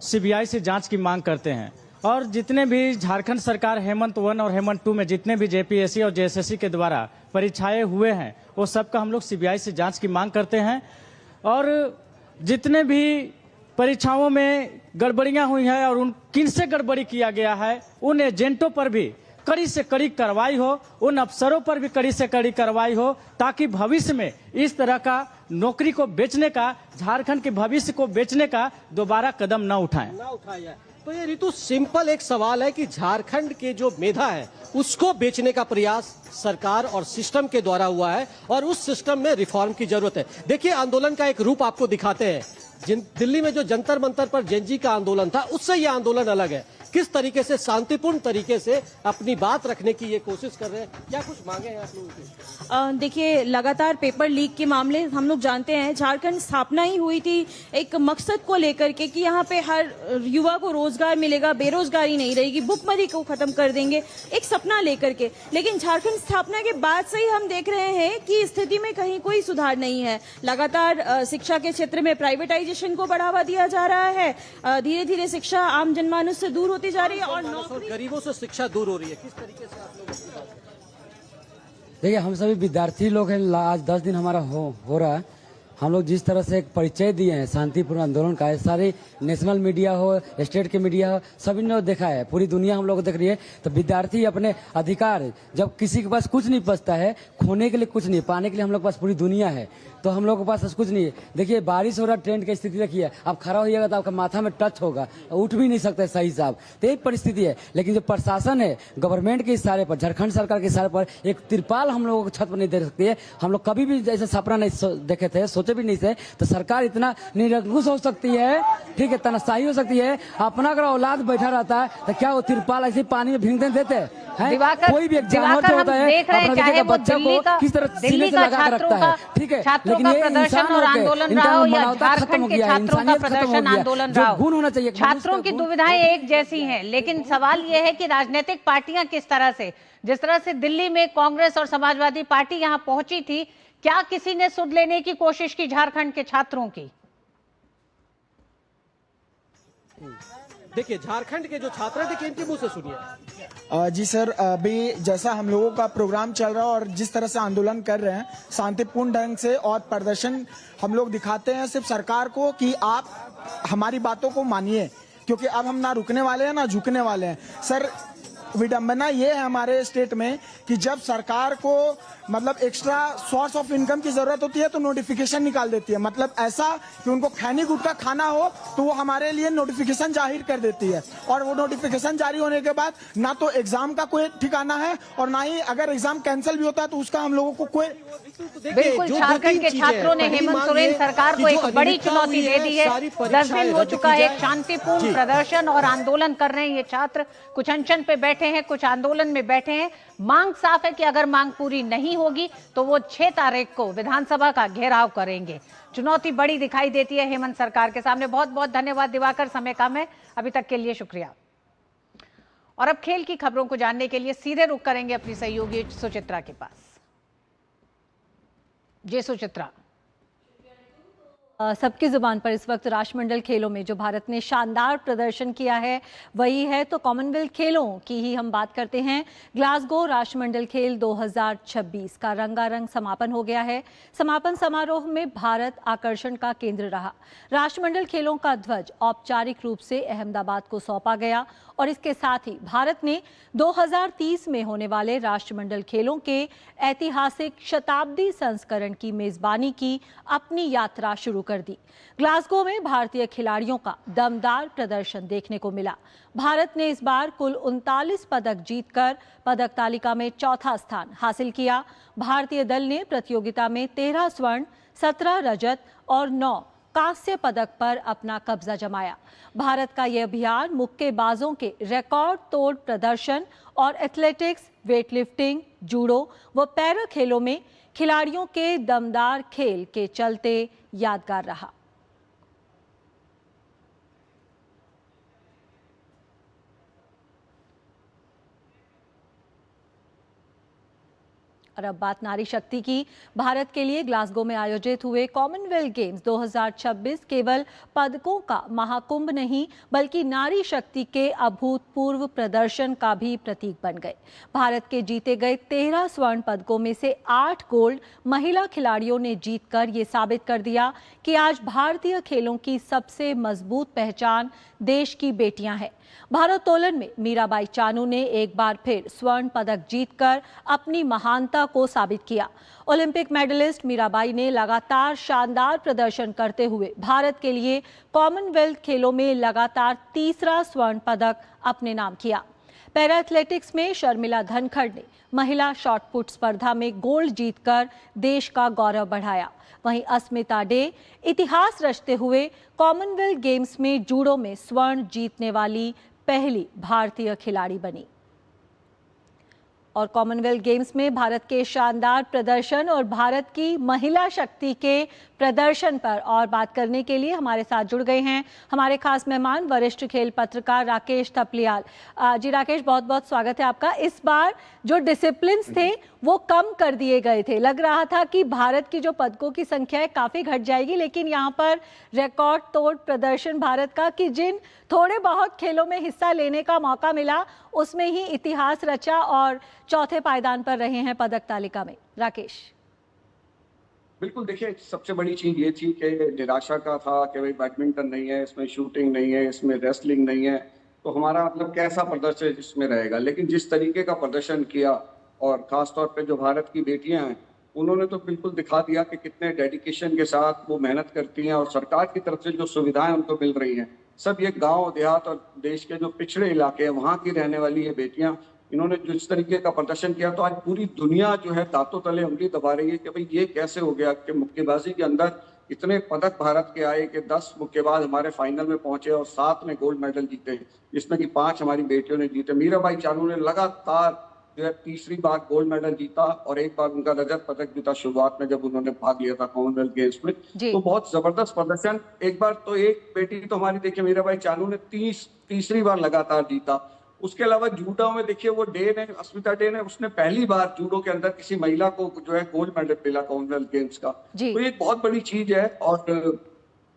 [SPEAKER 16] सीबीआई से जांच की मांग करते हैं। और जितने भी झारखंड सरकार हेमंत 1 और हेमंत 2 में जितने भी जेपीएससी और जेएसएससी के द्वारा परीक्षाएं हुए हैं वो सबका हम लोग सीबीआई से जांच की मांग करते हैं। और जितने भी परीक्षाओं में गड़बड़ियां हुई हैं और उन किनसे गड़बड़ी किया गया है उन एजेंटों पर भी कड़ी से कड़ी कार्रवाई हो, उन अफसरों पर भी कड़ी से कड़ी कार्रवाई हो ताकि भविष्य में इस तरह का नौकरी को बेचने का, झारखंड के भविष्य को बेचने का दोबारा कदम न उठाएं।
[SPEAKER 13] तो ये ऋतु सिंपल एक सवाल है कि झारखंड के जो मेधा है उसको बेचने का प्रयास सरकार और सिस्टम के द्वारा हुआ है और उस सिस्टम में रिफॉर्म की जरूरत है। देखिए, आंदोलन का एक रूप आपको दिखाते हैं। दिल्ली में जो जंतर मंतर पर जेनजी का आंदोलन था उससे ये आंदोलन अलग है। किस तरीके से शांतिपूर्ण तरीके से अपनी बात रखने की ये कोशिश कर रहे हैं। क्या कुछ मांगे हैं आप लोगों की?
[SPEAKER 17] देखिए, लगातार पेपर लीक के मामले हम लोग जानते हैं। झारखंड स्थापना ही हुई थी एक मकसद को लेकर के कि यहाँ पे हर युवा को रोजगार मिलेगा, बेरोजगारी नहीं रहेगी, भुखमरी को खत्म कर देंगे, एक सपना लेकर के। लेकिन झारखंड स्थापना के बाद से ही हम देख रहे हैं कि स्थिति में कहीं कोई सुधार नहीं है। लगातार शिक्षा के क्षेत्र में प्राइवेटाइजेशन को बढ़ावा दिया जा रहा है। धीरे धीरे शिक्षा आम जनमानस से दूर होती जा रही है और
[SPEAKER 13] गरीबों से शिक्षा दूर हो रही है। किस तरीके से आप लोग इसकी बात?
[SPEAKER 18] देखिए, हम सभी विद्यार्थी लोग हैं। आज 10 दिन हमारा हो रहा है। हम लोग जिस तरह से एक परिचय दिए हैं शांतिपूर्ण आंदोलन का, सारे नेशनल मीडिया हो, स्टेट के मीडिया हो, सभी ने देखा है, पूरी दुनिया हम लोग देख रही है। तो विद्यार्थी अपने अधिकार, जब किसी के पास कुछ नहीं बचता है, खोने के लिए कुछ नहीं, पाने के लिए हम लोग के पास पूरी दुनिया है, तो हम लोग के पास कुछ नहीं है। देखिए, बारिश हो रहा, ट्रेन की स्थिति देखिए, आप खड़ा होइएगा तो आपका माथा में टच होगा, उठ भी नहीं सकते सही साहब, तो यही परिस्थिति है। लेकिन जो प्रशासन है, गवर्नमेंट के इशारे पर, झारखंड सरकार के इशारे पर एक तिरपाल हम लोगों को छत पर नहीं दे सकती है। हम लोग कभी भी जैसे सपना नहीं देखे थे, सोचे भी नहीं थे। तो सरकार इतना निरंकुश हो सकती है, ठीक है, तनाशाही हो सकती है। अपना अगर औलाद बैठा रहता है तो क्या वो तिरपाल ऐसे पानी में भींग देते हैं? कोई भी एक जानवर जो होता है अपने बच्चा को किस तरह सीने से लगा रखता है, ठीक है।
[SPEAKER 1] छात्रों का प्रदर्शन और आंदोलन रहा हो या झारखंड के छात्रों का प्रदर्शन आंदोलन रहा हो,
[SPEAKER 18] होना चाहिए।
[SPEAKER 1] छात्रों की दुविधाएं एक जैसी हैं। लेकिन सवाल यह है कि राजनीतिक पार्टियां किस तरह से, जिस तरह से दिल्ली में कांग्रेस और समाजवादी पार्टी यहां पहुंची थी, क्या किसी ने सुध लेने की कोशिश की झारखंड के छात्रों की?
[SPEAKER 13] देखिए, झारखंड के जो छात्र हैं, देखिए इनके मुंह से सुनिए।
[SPEAKER 19] जी सर, अभी जैसा हम लोगों का प्रोग्राम चल रहा है और जिस तरह से आंदोलन कर रहे हैं शांतिपूर्ण ढंग से और प्रदर्शन हम लोग दिखाते हैं सिर्फ सरकार को कि आप हमारी बातों को मानिए, क्योंकि अब हम ना रुकने वाले हैं ना झुकने वाले हैं। सर, विडंबना ये है हमारे स्टेट में कि जब सरकार को मतलब एक्स्ट्रा सोर्स ऑफ इनकम की जरूरत होती है तो नोटिफिकेशन निकाल देती है। मतलब ऐसा कि उनको खैनी गुटखा खाना हो तो वो हमारे लिए नोटिफिकेशन जाहिर कर देती है, और वो नोटिफिकेशन जारी होने के बाद ना तो एग्जाम का कोई ठिकाना है और ना ही अगर एग्जाम कैंसिल भी होता है तो उसका हम लोगों को कोई।
[SPEAKER 1] बिल्कुल, झारखंड के छात्रों ने हेमंत सोरेन सरकार को एक बड़ी चुनौती दे दी है। 10 दिन हो चुका है, एक शांतिपूर्ण प्रदर्शन और आंदोलन कर रहे हैं ये छात्र। कुछ अनशन पे बैठे हैं, कुछ आंदोलन में बैठे हैं। मांग साफ है कि अगर मांग पूरी नहीं होगी तो वो 6 तारीख को विधानसभा का घेराव करेंगे। चुनौती बड़ी दिखाई देती है हेमंत सरकार के सामने। बहुत बहुत धन्यवाद दिवाकर, समय कम है, अभी तक के लिए शुक्रिया। और अब खेल की खबरों को जानने के लिए सीधे रुख करेंगे अपनी सहयोगी सुचित्रा के पास। जी सुचित्रा।
[SPEAKER 20] सबकी जुबान पर इस वक्त राष्ट्रमंडल खेलों में जो भारत ने शानदार प्रदर्शन किया है वही है, तो कॉमनवेल्थ खेलों की ही हम बात करते हैं। ग्लासगो राष्ट्रमंडल खेल 2026 का रंगारंग समापन हो गया है। समापन समारोह में भारत आकर्षण का केंद्र रहा। राष्ट्रमंडल खेलों का ध्वज औपचारिक रूप से अहमदाबाद को सौंपा गया और इसके साथ ही भारत ने 2030 में होने वाले राष्ट्रमंडल खेलों के ऐतिहासिक शताब्दी संस्करण की मेजबानी की अपनी यात्रा शुरू कर दी। ग्लासगो में भारतीय खिलाड़ियों का दमदार प्रदर्शन देखने को मिला। भारत ने इस बार कुल 39 पदक जीतकर पदक तालिका में चौथा स्थान हासिल किया। भारतीय दल ने प्रतियोगिता में 13 स्वर्ण, 17 रजत और 9 कांस्य पदक पर अपना कब्जा जमाया। भारत का यह अभियान मुक्केबाजों के रिकॉर्ड तोड़ प्रदर्शन और एथलेटिक्स, वेटलिफ्टिंग, जूडो व पैरा खेलों में खिलाड़ियों के दमदार खेल के चलते यादगार रहा। और अब बात नारी शक्ति की। भारत के लिए ग्लासगो में आयोजित हुए कॉमनवेल्थ गेम्स 2026 केवल पदकों का महाकुंभ नहीं बल्कि नारी शक्ति के अभूतपूर्व प्रदर्शन का भी प्रतीक बन गए। भारत के जीते गए 13 स्वर्ण पदकों में से 8 गोल्ड महिला खिलाड़ियों ने जीतकर ये साबित कर दिया कि आज भारतीय खेलों की सबसे मजबूत पहचान देश की बेटियां हैं। भारोत्तोलन में मीराबाई चानू ने एक बार फिर स्वर्ण पदक जीतकर अपनी महानता को साबित किया। ओलंपिक मेडलिस्ट मीराबाई ने लगातार शानदार प्रदर्शन करते हुए भारत के लिए कॉमनवेल्थ खेलों में लगातार तीसरा स्वर्ण पदक अपने नाम किया। पैरा एथलेटिक्स में शर्मिला धनखड़ ने महिला शॉटपुट स्पर्धा में गोल्ड जीतकर देश का गौरव बढ़ाया। वहीं अस्मिता डे इतिहास रचते हुए कॉमनवेल्थ गेम्स में जूडो में स्वर्ण जीतने वाली पहली भारतीय खिलाड़ी बनी। और कॉमनवेल्थ गेम्स में भारत के शानदार प्रदर्शन और भारत की महिला शक्ति के प्रदर्शन पर और बात करने के लिए हमारे साथ जुड़ गए हैं हमारे खास मेहमान वरिष्ठ खेल पत्रकार राकेश थपलियाल। जी राकेश, बहुत बहुत स्वागत है आपका। इस बार जो डिसिप्लिन थे वो कम कर दिए गए थे। लग रहा था कि भारत की जो पदकों की संख्या है काफ़ी घट जाएगी, लेकिन यहाँ पर रिकॉर्ड तोड़ प्रदर्शन भारत का कि जिन थोड़े बहुत खेलों में हिस्सा लेने का मौका मिला उसमें ही इतिहास रचा और चौथे पायदान पर रहे हैं पदक तालिका में। राकेश,
[SPEAKER 21] बिल्कुल, देखिए सबसे बड़ी चीज ये थी कि निराशा का था कि भाई बैडमिंटन नहीं है, इसमें शूटिंग नहीं है, इसमें रेसलिंग नहीं है, तो हमारा मतलब कैसा प्रदर्शन इसमें रहेगा। लेकिन जिस तरीके का प्रदर्शन किया और खासतौर पे जो भारत की बेटियां हैं उन्होंने तो बिल्कुल दिखा दिया कि कितने डेडिकेशन के साथ वो मेहनत करती हैं और सरकार की तरफ से जो सुविधाएं उनको मिल रही हैं, सब ये गाँव देहात और देश के जो पिछड़े इलाके हैं वहाँ की रहने वाली ये बेटियां, इन्होंने जिस तरीके का प्रदर्शन किया तो आज पूरी दुनिया जो है दांतों तले उंगली दबा रही है कि भाई ये कैसे हो गया कि मुक्केबाजी के अंदर इतने पदक भारत के आए कि 10 मुक्केबाज हमारे फाइनल में पहुंचे और 7 ने गोल्ड मेडल जीते, जिसमें कि 5 हमारी बेटियों ने जीते। मीराबाई चानू ने लगातार जो है तीसरी बार गोल्ड मेडल जीता और एक बार उनका रजत पदक भी था शुरुआत में जब उन्होंने भाग लिया था कॉमनवेल्थ गेम्स में। तो बहुत जबरदस्त प्रदर्शन। एक बार तो एक बेटी तो हमारी देखिए मीराबाई चानू ने तीसरी बार लगातार जीता। उसके अलावा जूडो में देखिए वो डे ने, अस्मिता डे ने, उसने पहली बार जूडो के अंदर किसी महिला को जो है गोल्ड मेडल मिला कॉमनवेल्थ गेम्स का। तो ये बहुत बड़ी चीज है। और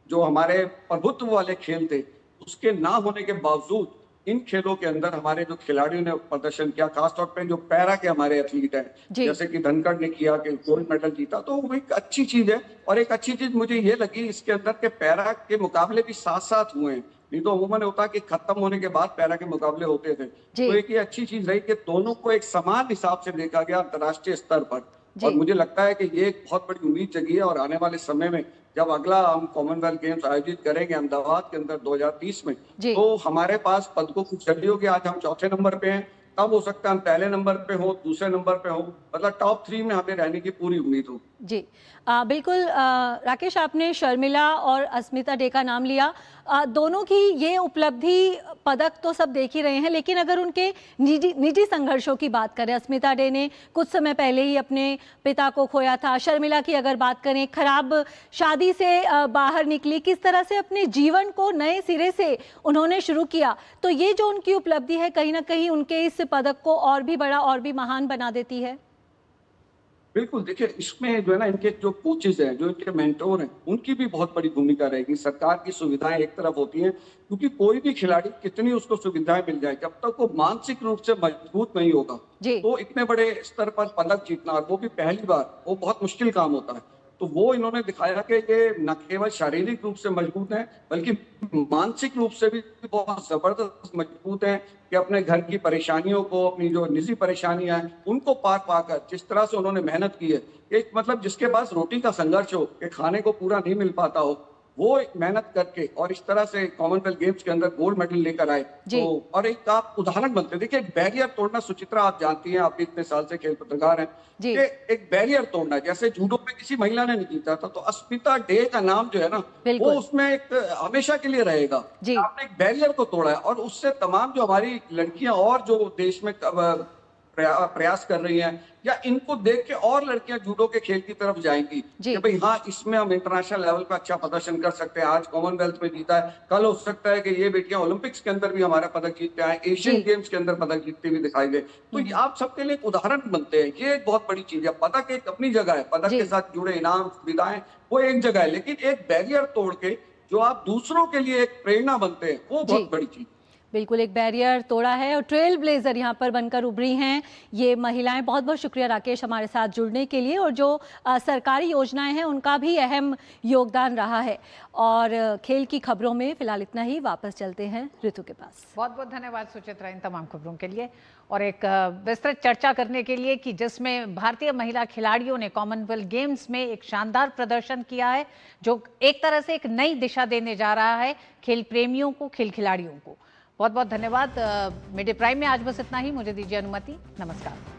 [SPEAKER 21] जो हमारे प्रभुत्व वाले खेल थे उसके ना होने के बावजूद इन खेलों के अंदर हमारे जो खिलाड़ियों ने प्रदर्शन किया, खासतौर पे जो पैरा के हमारे एथलीट हैं जैसे कि धनखड़ ने किया कि गोल्ड मेडल जीता, तो वो एक अच्छी चीज है। और एक अच्छी चीज मुझे ये लगी इसके अंदर के पैरा के मुकाबले भी साथ साथ हुए हैं, नहीं तो अमूमन होता कि खत्म होने के बाद पैरा के मुकाबले होते थे। तो एक ये अच्छी चीज रही कि दोनों को एक समान हिसाब से देखा गया अंतर्राष्ट्रीय स्तर पर। और मुझे लगता है कि ये एक बहुत बड़ी उम्मीद जगी है और आने वाले समय में जब अगला हम कॉमनवेल्थ गेम्स आयोजित करेंगे अहमदाबाद के अंदर 2030 में, तो हमारे पास पदकों की छड़ी होगी। आज हम चौथे नंबर पे हैं, तब हो सकता है हम पहले नंबर पे हो, दूसरे नंबर पे हो, मतलब टॉप 3 में हमें रहने की पूरी उम्मीद हो।
[SPEAKER 20] जी बिल्कुल। राकेश, आपने शर्मिला और अस्मिता डे का नाम लिया। दोनों की ये उपलब्धि, पदक तो सब देख ही रहे हैं, लेकिन अगर उनके निजी संघर्षों की बात करें, अस्मिता डे ने कुछ समय पहले ही अपने पिता को खोया था। शर्मिला की अगर बात करें, खराब शादी से बाहर निकली, किस तरह से अपने जीवन को नए सिरे से उन्होंने शुरू किया। तो ये जो उनकी उपलब्धि है कहीं ना कहीं उनके इस पदक को और भी बड़ा और भी महान बना देती है।
[SPEAKER 21] बिल्कुल, देखिए इसमें जो है ना इनके जो कोचेज हैं, जो इनके मेंटोर हैं, उनकी भी बहुत बड़ी भूमिका रहेगी। सरकार की सुविधाएं एक तरफ होती हैं, क्योंकि कोई भी खिलाड़ी कितनी उसको सुविधाएं मिल जाए, जब तक वो मानसिक रूप से मजबूत नहीं होगा तो इतने बड़े स्तर पर पदक जीतना, और वो भी पहली बार, वो बहुत मुश्किल काम होता है। तो वो इन्होंने दिखाया कि ये न केवल शारीरिक रूप से मजबूत हैं बल्कि मानसिक रूप से भी बहुत जबरदस्त मजबूत हैं कि अपने घर की परेशानियों को, अपनी जो निजी परेशानियां हैं उनको पार पाकर जिस तरह से उन्होंने मेहनत की है, एक मतलब जिसके पास रोटी का संघर्ष हो कि खाने को पूरा नहीं मिल पाता हो, वो मेहनत करके और इस तरह से कॉमनवेल्थ गेम्स के अंदर गोल्ड मेडल लेकर आए तो और एक आप उदाहरण बनते। देखिए एक बैरियर तोड़ना, सुचित्रा आप जानती हैं, आप भी इतने साल से खेल पत्रकार हैं, कि एक बैरियर तोड़ना, जैसे जूडो में किसी महिला ने नहीं जीता था तो अस्मिता डे का नाम जो है ना वो उसमें एक हमेशा के लिए रहेगा। आपने एक बैरियर को तोड़ा है और उससे तमाम जो हमारी लड़कियां और जो देश में प्रयास कर रही हैं या इनको देख के और लड़कियां जूडो के खेल की तरफ जाएंगी कि भाई हाँ इसमें हम इंटरनेशनल लेवल पे अच्छा प्रदर्शन कर सकते हैं। आज कॉमनवेल्थ में जीता है, कल हो सकता है कि ये बेटियां ओलंपिक्स के अंदर भी हमारा पदक जीतते हैं, एशियन गेम्स के अंदर पदक जीतते हुए दिखाई दे। तो आप सबके लिए एक उदाहरण बनते हैं, ये एक बहुत बड़ी चीज है। पदक एक अपनी जगह है, पदक के साथ जुड़े इनाम सुविधाएं वो एक जगह है, लेकिन एक बैरियर तोड़ के जो आप दूसरों के लिए एक प्रेरणा बनते हैं वो बहुत बड़ी चीज।
[SPEAKER 20] बिल्कुल, एक बैरियर तोड़ा है और ट्रेल ब्लेजर यहाँ पर बनकर उभरी हैं ये महिलाएं। बहुत बहुत शुक्रिया राकेश हमारे साथ जुड़ने के लिए। और जो सरकारी योजनाएं हैं उनका भी अहम योगदान रहा है। और खेल की खबरों में फिलहाल इतना ही। वापस चलते हैं ऋतु के पास।
[SPEAKER 1] बहुत बहुत धन्यवाद सुचित्रा इन तमाम खबरों के लिए और एक विस्तृत चर्चा करने के लिए कि जिसमें भारतीय महिला खिलाड़ियों ने कॉमनवेल्थ गेम्स में एक शानदार प्रदर्शन किया है जो एक तरह से एक नई दिशा देने जा रहा है खेल प्रेमियों को, खेल खिलाड़ियों को। बहुत बहुत धन्यवाद। मिड डे प्राइम में आज बस इतना ही। मुझे दीजिए अनुमति। नमस्कार।